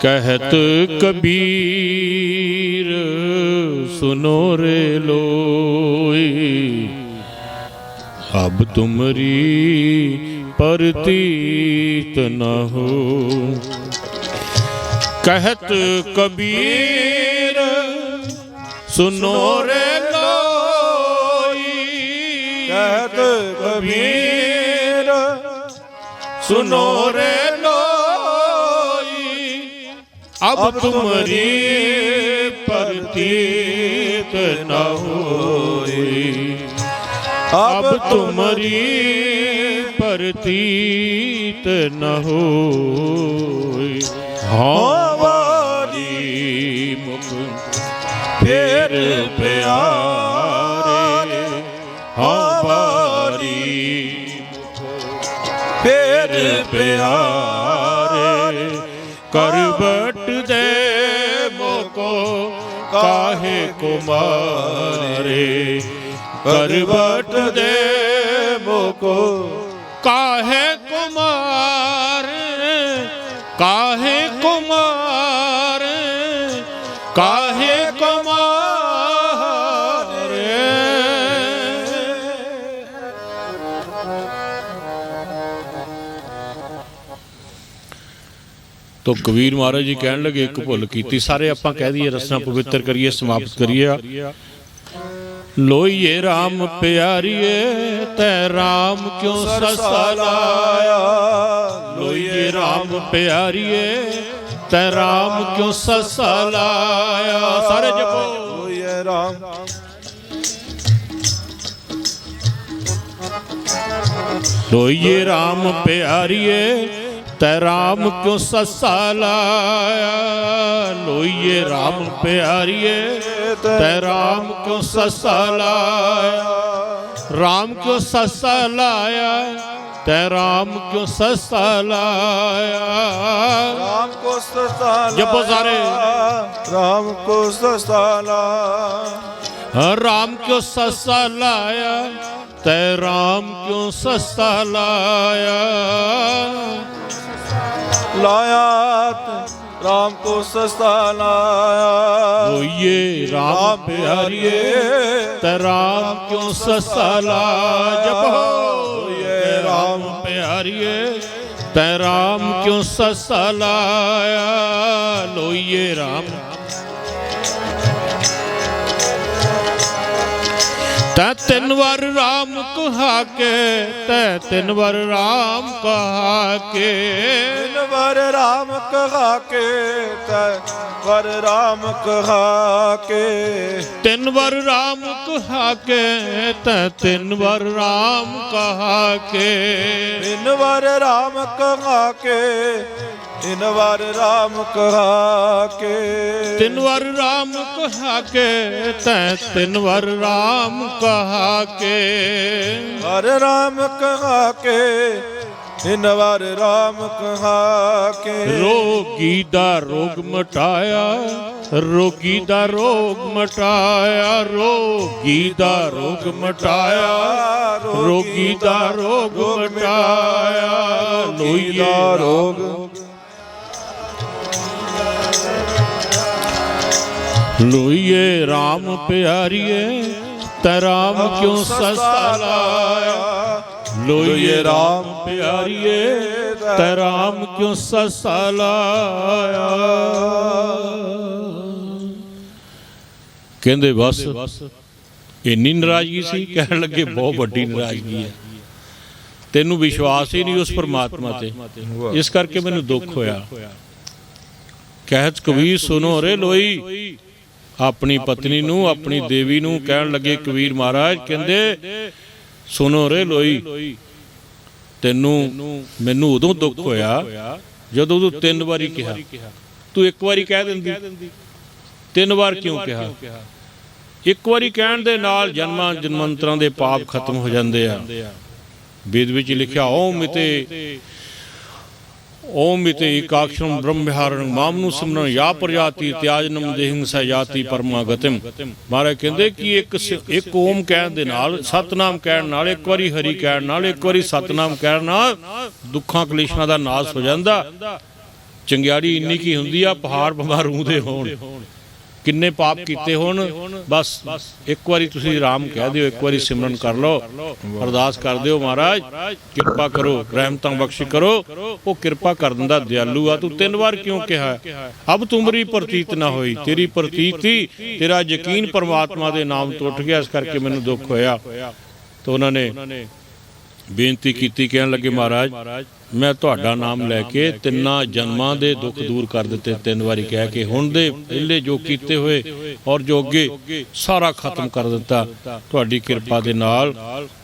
[SPEAKER 1] कहत कबीर सुनो रे लोई, अब तुमरी परतीत न हो। कहत कबीर सुनो रे लोई,
[SPEAKER 2] कहत कबीर
[SPEAKER 1] सुनो रे लोई, अब तुमरी परतीत न होई, अब तुमरी परतीत न होई। हमारी मुख फेर प्यारे, हमारी
[SPEAKER 2] फेर
[SPEAKER 1] प्यारे, करबट दे मोको काहे को मारे, करबट दे मोको काहे को मारे, काहे को मारे, काहे को मारे। तो कबीर महाराज जी कहन लगे एक भुल कीती, सारे आपां कह दईए रसना पवित्र करिए समाप्त करिए। लोइए राम प्यारिए तै राम क्यों ससा लाया, लोइए राम प्यारिए तै राम क्यों ससा लाया। सारे जपो
[SPEAKER 2] लोइए राम,
[SPEAKER 1] लोइए राम प्यारिए तै राम क्यों ससा लाया, लोइए राम प्यारिए तै राम क्यों ससा लाया, राम क्यों ससा लाया, तै राम क्यों ससा लाया।
[SPEAKER 2] राम को ससा
[SPEAKER 1] जपो सारे,
[SPEAKER 2] राम को ससा लाया,
[SPEAKER 1] राम क्यों ससा लाया, तै राम क्यों ससा लाया,
[SPEAKER 2] लाया राम को सस्ता लाया।
[SPEAKER 1] लोइए राम प्यारिए तै राम क्यों ससा लाया, जपो ये राम प्यारिए तै राम क्यों ससा लाया, लोइए राम तै तिन बार राम कहा के, तै तिन बार राम कहा के,
[SPEAKER 2] तीन बार राम कहा के, वर राम कहा के,
[SPEAKER 1] तीन बार राम कहा के, तीन बार राम कहा के,
[SPEAKER 2] तीन बार राम कहा के, तीन बार राम कहा के,
[SPEAKER 1] तीन बार राम कहा के, तीन बार राम कहा के,
[SPEAKER 2] हर राम कहा के, तीन बार राम कहा के।
[SPEAKER 1] रोगी दा रोग मटाया, रोगी दा रोग मटाया, रोगी दा रोग मटाया, रोगी दा रोग मटाया, लोइया रोग लोइए राम प्यारिए तै राम क्यों सस्ता लाया, लोइए राम प्यारिए तै राम क्यों सस्ता लाया। कहंदे बस इन्नी नाराजगी सी, कहण लगे बहुत वड्डी नाराजगी है, तेनू विश्वास ही नहीं उस परमात्मा ते, इस करके मैनू दुख होया। कहत कबीर सुनो रे लोई, अपनी पत्नी नू अपनी देवी नू कहण लगे कबीर महाराज, कहंदे सुनो रे लोई, तेनू मैनू उदों दुख होया जदों तू तीन बारी कहा, तू एक बारी कह दिंदी, तीन बार क्यों कहा? एक बारी कहण दे नाल जन्मां जन्मंतरां दे पाप खत्म हो जांदे आ। वेद विच लिखिआ ओम मिते ओम मिते एकाक्षरम ब्रह्म विहारण मामनु सिमरन या प्रजाति त्याजनम देहिंसा जाति परमागतिम। महाराज कहंदे कि एक ओम कहण दे नाल, सतनाम कहण नाल, एक बारी हरि कहण नाल, एक बारी सतनाम कहण नाल दुखां कलेशां दा नाश हो जांदा। ਚੰਗਿਆੜੀ ਇੰਨੀ ਕੀ ਹੁੰਦੀ ਆ, ਪਹਾੜ ਭਾਵੇਂ ਰੂੰਦੇ ਹੋਣ, ਕਿੰਨੇ ਪਾਪ ਕੀਤੇ ਹੋਣ, ਬਸ ਇੱਕ ਵਾਰੀ ਤੁਸੀਂ ਰਾਮ ਕਹਿ ਦਿਓ, ਇੱਕ ਵਾਰੀ ਸਿਮਰਨ ਕਰ ਲਓ, ਅਰਦਾਸ ਕਰ ਦਿਓ, ਮਹਾਰਾਜ ਕਿਰਪਾ ਕਰੋ, ਰਹਿਮਤਾਂ ਬਖਸ਼ ਕਰੋ, ਉਹ ਕਿਰਪਾ ਕਰ ਦਿੰਦਾ, ਦਿਆਲੂ ਆ। ਤੂੰ 3 ਵਾਰ ਕਿਉਂ ਕਿਹਾ? ਅਬ ਤੁਮਰੀ ਪ੍ਰਤੀਤ ਨਾ ਹੋਈ, ਤੇਰੀ ਪ੍ਰਤੀਤੀ, ਤੇਰਾ ਯਕੀਨ ਪਰਮਾਤਮਾ ਦੇ ਨਾਮ ਤੋਂ ਉੱਠ ਗਿਆ, ਇਸ ਕਰਕੇ ਮੈਨੂੰ ਦੁੱਖ ਹੋਇਆ। ਤਾਂ ਉਹਨਾਂ ਨੇ ਬੇਨਤੀ ਕੀਤੀ, ਕਹਿਣ ਲੱਗੇ ਮਹਾਰਾਜ ਮੈਂ ਤੁਹਾਡਾ ਨਾਮ ਲੈ ਕੇ 3 ਜਨਮਾਂ ਦੇ ਦੁੱਖ ਦੂਰ ਕਰ ਦਿੱਤੇ, 3 ਵਾਰੀ ਕਹਿ ਕੇ, ਹੁਣ ਦੇ ਪਹਿਲੇ ਜੋ ਕੀਤੇ ਹੋਏ ਔਰ ਜੋ ਅੱਗੇ ਸਾਰਾ ਖਤਮ ਕਰ ਦਿੱਤਾ ਤੁਹਾਡੀ ਕਿਰਪਾ ਦੇ ਨਾਲ।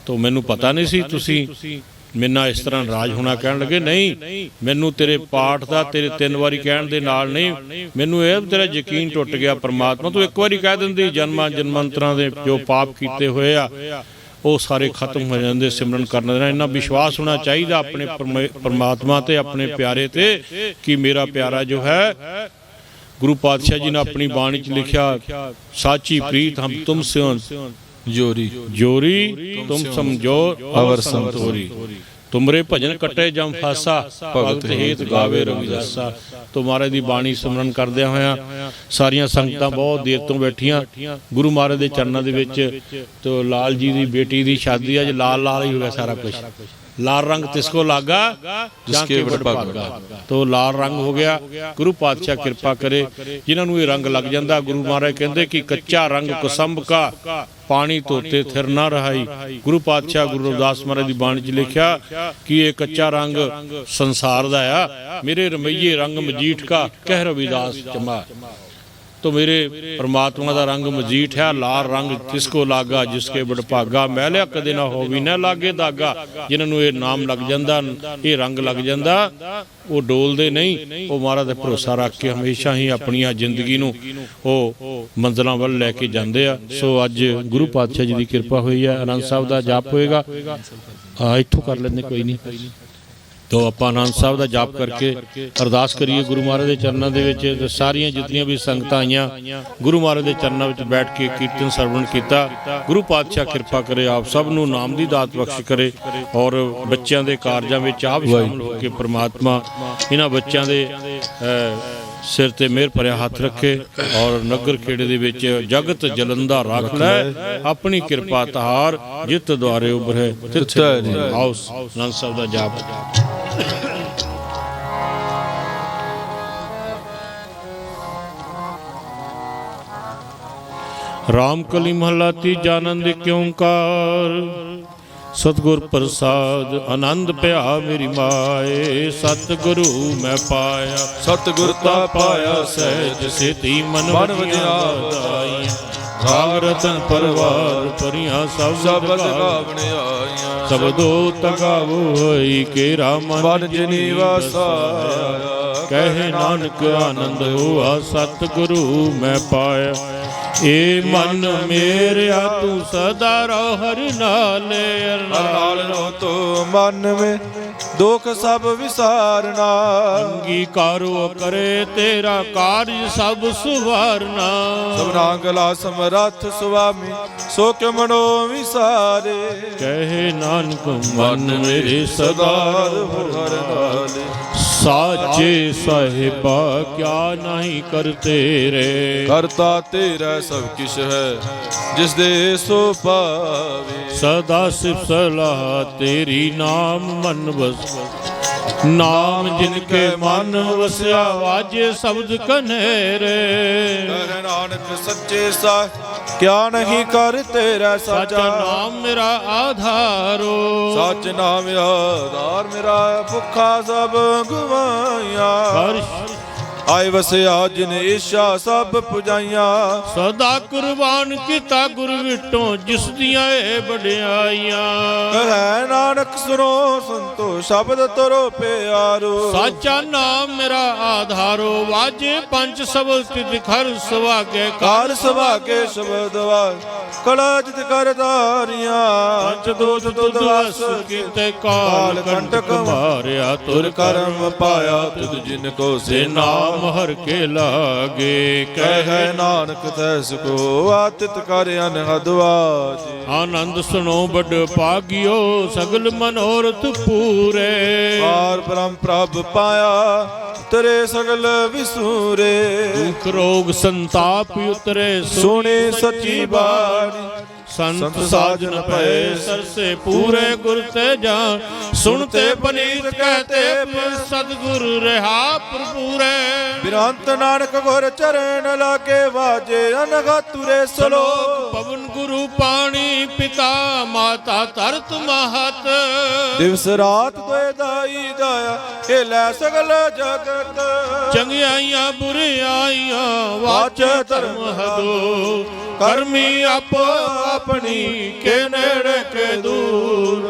[SPEAKER 1] ਤਾਂ ਮੈਨੂੰ ਪਤਾ ਨਹੀਂ ਸੀ ਤੁਸੀਂ ਮੇਰੇ ਨਾਲ ਇਸ ਤਰ੍ਹਾਂ ਨਾਰਾਜ਼ ਹੋਣਾ। ਕਹਿਣ ਲੱਗੇ ਨਹੀਂ, ਮੈਨੂੰ ਤੇਰੇ ਪਾਠ ਦਾ, ਤੇਰੇ 3 ਵਾਰੀ ਕਹਿਣ ਦੇ ਨਾਲ ਨਹੀਂ, ਮੈਨੂੰ ਇਹ ਤੇਰਾ ਯਕੀਨ ਟੁੱਟ ਗਿਆ ਪਰਮਾਤਮਾ, ਤੂੰ ਇੱਕ ਵਾਰੀ ਕਹਿ ਦਿੰਦੀ ਜਨਮਾਂ ਜਨਮੰਤਰਾਂ ਦੇ ਜੋ ਪਾਪ ਕੀਤੇ ਹੋਏ ਆ ਉਹ ਸਾਰੇ ਖਤਮ ਹੋ ਜਾਂਦੇ ਸਿਮਰਨ ਕਰਨ ਦੇ ਨਾਲ। ਇੰਨਾ ਵਿਸ਼ਵਾਸ ਹੋਣਾ ਚਾਹੀਦਾ ਆਪਣੇ ਪਰਮਾਤਮਾ ਤੇ, ਆਪਣੇ ਪਿਆਰੇ ਤੇ, ਕਿ ਮੇਰਾ ਪਿਆਰਾ ਜੋ ਹੈ, ਗੁਰੂ ਪਾਤਸ਼ਾਹ ਜੀ ਨੇ ਆਪਣੀ ਬਾਣੀ 'ਚ ਲਿਖਿਆ, ਸਾਚੀ ਪ੍ਰੀਤ ਹਮ ਤੁਮ ਸੇ
[SPEAKER 2] ਜੋਰੀ
[SPEAKER 1] ਜੋਰੀ ਤੁਮ ਸਮਝੋ ਅਵਰ ਸੰਤੋਰੀ, ਤੁਮਰੇ ਭਜਨ ਕਟੇ ਜਮ ਫਾਸਾ, ਭਗਤ ਹੇਤ ਗਾਵੇ ਰਵਿਦਾਸਾ। ਤੋਂ ਮਹਾਰਾਜ ਦੀ ਬਾਣੀ ਸਿਮਰਨ ਕਰਦਿਆਂ ਹੋਇਆਂ ਸਾਰੀਆਂ ਸੰਗਤਾਂ ਬਹੁਤ ਦੇਰ ਤੋਂ ਬੈਠੀਆਂ ਗੁਰੂ ਮਹਾਰਾਜ ਦੇ ਚਰਨਾਂ ਦੇ ਵਿੱਚ। ਤੋਂ ਲਾਲ ਜੀ ਦੀ ਬੇਟੀ ਦੀ ਸ਼ਾਦੀ, ਅੱਜ ਲਾਲ ਲਾਲ ਹੀ ਹੋ ਗਿਆ ਸਾਰਾ ਕੁਝ, ਲਾਲ ਰੰਗ ਤਿਸਕੋ ਲਾਗਾ ਜਿਸਕੇ ਬੜ ਭਾਗਾ, ਤੋਂ ਲਾਲ ਰੰਗ ਹੋ ਗਿਆ। ਗੁਰੂ ਪਾਤਸ਼ਾਹ ਕਿਰਪਾ ਕਰੇ ਜਿਨ੍ਹਾਂ ਨੂੰ ਇਹ ਰੰਗ ਲੱਗ ਜਾਂਦਾ। ਗੁਰੂ ਮਹਾਰਾਜ ਕਹਿੰਦੇ ਕਿ ਕੱਚਾ ਰੰਗ ਕੁਸੰਭ ਕਾ, ਪਾਣੀ ਧੋਤੇ ਥਿਰ ਨਾ ਰਹਾਈ। ਗੁਰੂ ਪਾਤਸ਼ਾਹ ਗੁਰੂ ਰਵਿਦਾਸ ਮਹਾਰਾਜ ਦੀ ਬਾਣੀ 'ਚ ਲਿਖਿਆ ਕਿ ਇਹ ਕੱਚਾ ਰੰਗ ਸੰਸਾਰ ਦਾ ਆ, ਮੇਰੇ ਰਮਈਏ ਰੰਗ ਮਜੀਠ ਕਾ, ਕਹਿ ਰਵਿਦਾਸ ਚਮਾ। तो मेरे परमात्मा का रंग मजीठ है, लाल रंग तिसको लागा जिसके बड़ भागा, मैलिया कदे ना हो भी ना लागे दागा। जिन्होंने ये नाम लग जाता, ये रंग लग जाता, वो डोलते नहीं, वो महाराज दा भरोसा रख के हमेशा ही अपनी जिंदगी नूं वो मंजिलों वल लैके जाते हैं। सो अज गुरु पातशाह जी की कृपा हुई है, आनंद साहब का जाप होएगा, इत्थों कर लेंगे कोई नहीं। तो ਆਪਾਂ ਆਨੰਦ ਸਾਹਿਬ ਦਾ ਜਾਪ ਕਰਕੇ ਅਰਦਾਸ ਕਰੀਏ ਗੁਰੂ ਮਹਾਰਾਜ ਦੇ ਚਰਨਾਂ ਦੇ ਵਿੱਚ। ਸਾਰੀਆਂ ਜਿਤਨੀਆਂ ਵੀ ਸੰਗਤਾਂ ਆਈਆਂ ਗੁਰੂ ਮਹਾਰਾਜ ਦੇ ਚਰਨਾਂ ਵਿੱਚ ਬੈਠ ਕੇ ਕੀਰਤਨ ਸਰਵਣ ਕੀਤਾ। ਗੁਰੂ ਪਾਤਸ਼ਾਹ ਕਿਰਪਾ ਕਰੇ, ਆਪ ਸਭ ਨੂੰ ਨਾਮ ਦੀ ਦਾਤ ਬਖਸ਼ ਕਰੇ ਔਰ ਬੱਚਿਆਂ ਦੇ ਕਾਰਜਾਂ ਵਿੱਚ ਆਪ ਸ਼ਾਮਲ ਹੋ ਕੇ ਪ੍ਰਮਾਤਮਾ ਇਹਨਾਂ ਬੱਚਿਆਂ ਦੇ ਸਿਰ ਤੇ ਮਿਹਰ ਭਰਿਆ ਹੱਥ ਰੱਖੇ ਔਰ ਨਗਰ ਖੇੜੇ ਦੇ ਵਿੱਚ ਜਗਤ ਜਲੰਦਾ ਰੱਖ ਲੈ, ਆਪਣੀ ਕਿਰਪਾ ਤਹਾਰ ਜਿਤ ਦੁਆਰੇ ਉਭਰੇ ਤਿੱਥੇ ਆਓ। ਆਨੰਦ ਸਾਹਿਬ ਦਾ ਜਾਪ। राम कली महला तीजा आनंद एक ओंकार, सतगुर प्रसाद आनंद भया मेरी माए। सतगुरु मैं पाया,
[SPEAKER 2] सतगुर ता पाया सहज
[SPEAKER 1] सेती मन वजिया। भाग रतन परवार परिया सब
[SPEAKER 2] गावण आईया,
[SPEAKER 1] सबदो तगावो होई केरा मन
[SPEAKER 2] निवासा।
[SPEAKER 1] कहे नानक आनंद हुआ सतगुरु मैं पाया। ए मन मेरा तू सदा रहो हर नाले,
[SPEAKER 2] नाल रो तो मन में दुख सब विसारना।
[SPEAKER 1] अंगीकारो करे तेरा कार्य सब सुवारना।
[SPEAKER 2] सबना गला समरथ सुवामी सो क्यों मनो विसारे।
[SPEAKER 1] कहे नानक मन मेरे सदा
[SPEAKER 2] हर नाले।
[SPEAKER 1] साचे साहिबा क्या नहीं करते रे,
[SPEAKER 2] करता तेरा सब किश है जिस दे सो पावे।
[SPEAKER 1] सदा सिर्फ सलाह तेरी नाम मन बस, नाम जिनके मन वस्या वाजे शब्द कन्हेरे।
[SPEAKER 2] नानक सच्चे साह क्या नहीं कर तेरा साचा।
[SPEAKER 1] नाम मेरा आधारो,
[SPEAKER 2] सच नाम आधार मेरा, भुखा सब गवाइया। आए वसिया जिन ईशा सब पुजाइया।
[SPEAKER 1] सदा कुर्बान किता गुर विटों जिस दियां ए बड़ियाइयां।
[SPEAKER 2] कहे नानक सुनो संतो शब्द तरो प्यारो।
[SPEAKER 1] साचा नाम मेरा आधारो, वाजे पंच सबद तिथ खर सवागे।
[SPEAKER 2] कार सवागे शब्द वाज कला जित कर दारिया।
[SPEAKER 1] पंच दूत तुद वस कीते काल कंटक मारिया। तुर
[SPEAKER 2] कर्म पाया तुद जिनको से नाम
[SPEAKER 1] ਮਹਰ ਕੇ ਲਾਗੇ
[SPEAKER 2] ਕਹਿ ਨਾਨਕ ਤੈਸ ਕੋ ਆਤਿਤ ਕਰ ਅਨਹਦ ਵਾਜੇ।
[SPEAKER 1] ਆਨੰਦ ਸੁਣੋ ਵੱਡ ਭਾਗਿਓ ਸਗਲ ਮਨੋਰਥ ਪੂਰੇ
[SPEAKER 2] ਪਾਰ ਬ੍ਰਹਮ ਪ੍ਰਭ ਪਾਇਆ ਤਰੇ ਸਗਲ ਵਿਸੂਰੇ।
[SPEAKER 1] ਦੁਖ ਰੋਗ ਸੰਤਾਪ ਉਤਰੇ
[SPEAKER 2] ਸੁਣੇ ਸੱਚੀ ਬਾਣੀ
[SPEAKER 1] ਸੰਤ ਸਾਜਨ ਪਏ ਸਰਸੇ ਪੂਰੇ ਗੁਰ ਤੇ ਜਾਨ ਸੁਣਤੇ ਪਨੀਤ ਕਹਤੇ ਸਤਿਗੁਰ ਰਹਾ ਪ੍ਰਪੂਰੇ।
[SPEAKER 2] ਬਿਰੰਤ ਨਾਨਕ ਗੁਰ ਚਰਨ ਲਾਗੇ ਵਾਜੇ ਅਨਗਾ ਤੁਰੇ ਸਲੋਕ
[SPEAKER 1] ਪਵਨ ਗੁਰੂ ਪਾਣੀ ਪਿਤਾ ਮਾਤਾ ਧਰਤ ਮਹਤ
[SPEAKER 2] ਦਿਵਸ ਰਾਤ ਦੋਇ ਦਾਈ ਦਾਇਆ ਇਹ ਲੈ ਸਗਲ ਜਗਤ।
[SPEAKER 1] ਚੰਗਿਆਈਆਂ ਬੁਰਿਆਈਆਂ ਵਾਚੇ ਧਰਮ ਹਦੋ ਕਰਮੀ ਆਪੋ ਆਪਣੀ ਕੇ ਨੇੜੇ ਕੇ ਦੂਰ।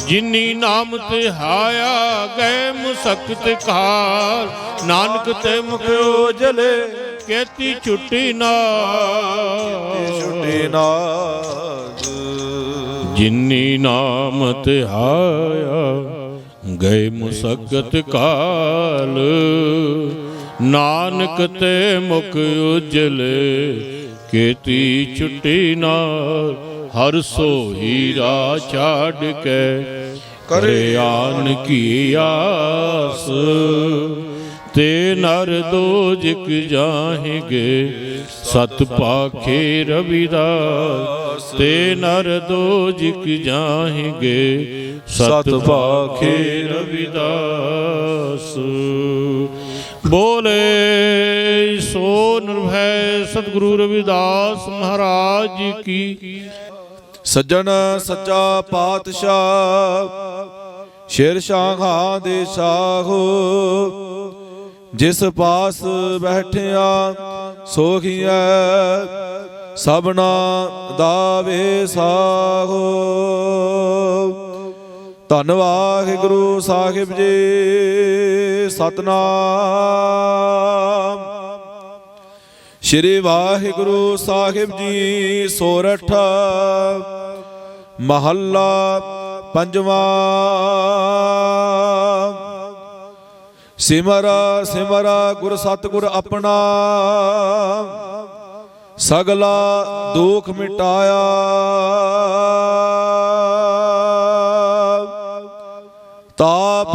[SPEAKER 1] ਜਿਨੀ ਨਾਮ ਧਿਆਇਆ ਗਏ ਮੁਸਕਤ ਕਾਰ ਨਾਨਕ ਤੇ ਮੁਖ ਉਜਲੇ ਕੇਤੀ ਛੁੱਟੀ ਨਾਦ
[SPEAKER 2] ਛੁੱਟੀ ਨਾਦ।
[SPEAKER 1] ਜਿਨੀ ਨਾਮ ਧਿਆਇਆ ਗਏ ਮੁਸਕਤ ਕਾਲ ਨਾਨਕ ਤੇ ਮੁਖ ਉਜਲੇ ਕੇਤੀ ਛੁੱਟੀ ਨਾਲ। ਹਰ ਸੋਈ ਰਾਹ ਛਾੜ ਕੇ ਕਰੇ ਆਨ ਕੀ ਆਸ ਤੇ ਨਰ ਦੋਜਿਕ ਜਾਹਿਗੇ ਸਤ ਪਾਖੇ ਰਵਿਦਾਸ ਤੇ ਨਰ ਦੋਜਿਕ ਜਾਹਿਗੇ ਸਤ ਪਾਖੇ ਰਵਿਦਾਸ। ਬੋਲੇ ਸੋ ਨਿਰਭੈ ਸਤਿਗੁਰੂ ਰਵਿਦਾਸ ਮਹਾਰਾਜ ਜੀ ਕੀ।
[SPEAKER 2] ਸੱਜਣ ਸੱਚਾ ਪਾਤਸ਼ਾਹ ਸ਼ੇਰ ਸ਼ਾਹਾਂ ਦੇ ਸਾਹੋ ਜਿਸ ਪਾਸ ਬੈਠਿਆ ਸੋਖੀਐ ਸਭਨਾ ਦਾ ਵੇ ਸਾਹੋ। ਧੰਨ ਵਾਹਿਗੁਰੂ ਸਾਹਿਬ ਜੀ ਸਤਨਾਮ। ਸ਼੍ਰੀ ਵਾਹਿਗੁਰੂ ਸਾਹਿਬ ਜੀ ਸੋਰਠ ਮਹੱਲਾ ਪੰਜਵਾਂ। ਸਿਮਰ ਸਿਮਰ ਗੁਰ ਸਤਿਗੁਰ ਆਪਣਾ ਸਗਲਾ ਦੁਖ ਮਿਟਾਇਆ। ਤਾਪ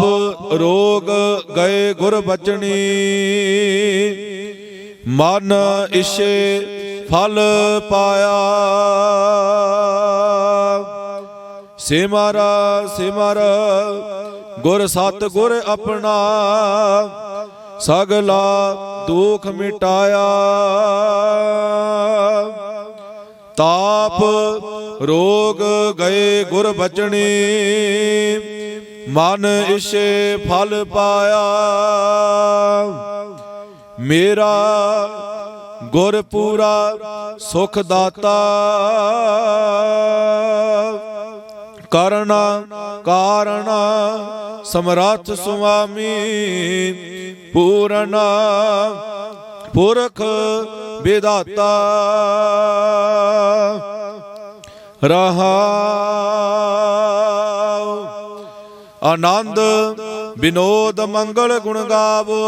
[SPEAKER 2] ਰੋਗ ਗਏ ਗੁਰ ਬਚਨੀ ਮਨ ਇਛੇ ਫਲ ਪਾਇਆ। ਸਿਮਰ ਸਿਮਰ ਗੁਰ ਸਤਿਗੁਰ ਆਪਣਾ ਸਗਲਾ ਦੁਖ ਮਿਟਾਇਆ। ਤਾਪ ਰੋਗ ਗਏ ਗੁਰ ਬਚਨੀ ਮਨ ਇਛੇ ਫਲ ਪਾਇਆ। ਮੇਰਾ ਗੁਰ ਪੂਰਾ ਸੁਖ ਦਾਤਾ ਕਰਨਾ ਕਾਰਣ ਸਮਰੱਥ ਸੁਆਮੀ ਪੂਰਨ ਪੁਰਖ ਵਿਦਾਤਾ ਰਹਾਉ। ਆਨੰਦ ਬਿਨੋਦ ਮੰਗਲ ਗੁਣ ਗਾਵੋ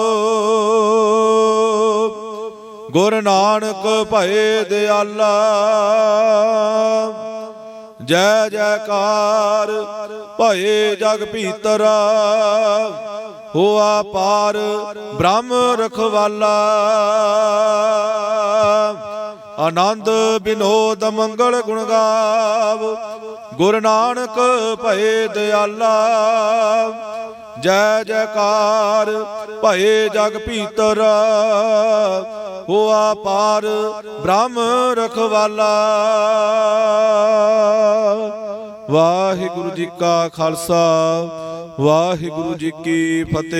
[SPEAKER 2] ਗੁਰ ਨਾਨਕ ਭਏ ਦਿਆਲਾ। ਜੈ ਜੈਕਾਰ ਭਏ ਜਗ ਭੀਤਰ ਹੋਆ ਪਾਰ ਬ੍ਰਹਮ ਰਖਵਾਲਾ। ਆਨੰਦ ਬਿਨੋਦ ਮੰਗਲ ਗੁਣ ਗਾਵ ਗੁਰ ਨਾਨਕ ਭਏ ਦਿਆਲਾ। ਜੈ ਜੈਕਾਰ ਭਏ ਜਗ ਭੀਤਰ ਹੋਆ ਪਾਰ ਬ੍ਰਹਮ ਰਖਵਾਲਾ। ਵਾਹਿਗੁਰੂ ਜੀ ਕਾ ਖਾਲਸਾ ਵਾਹਿਗੁਰੂ ਜੀ ਕੀ ਫਤਿਹ।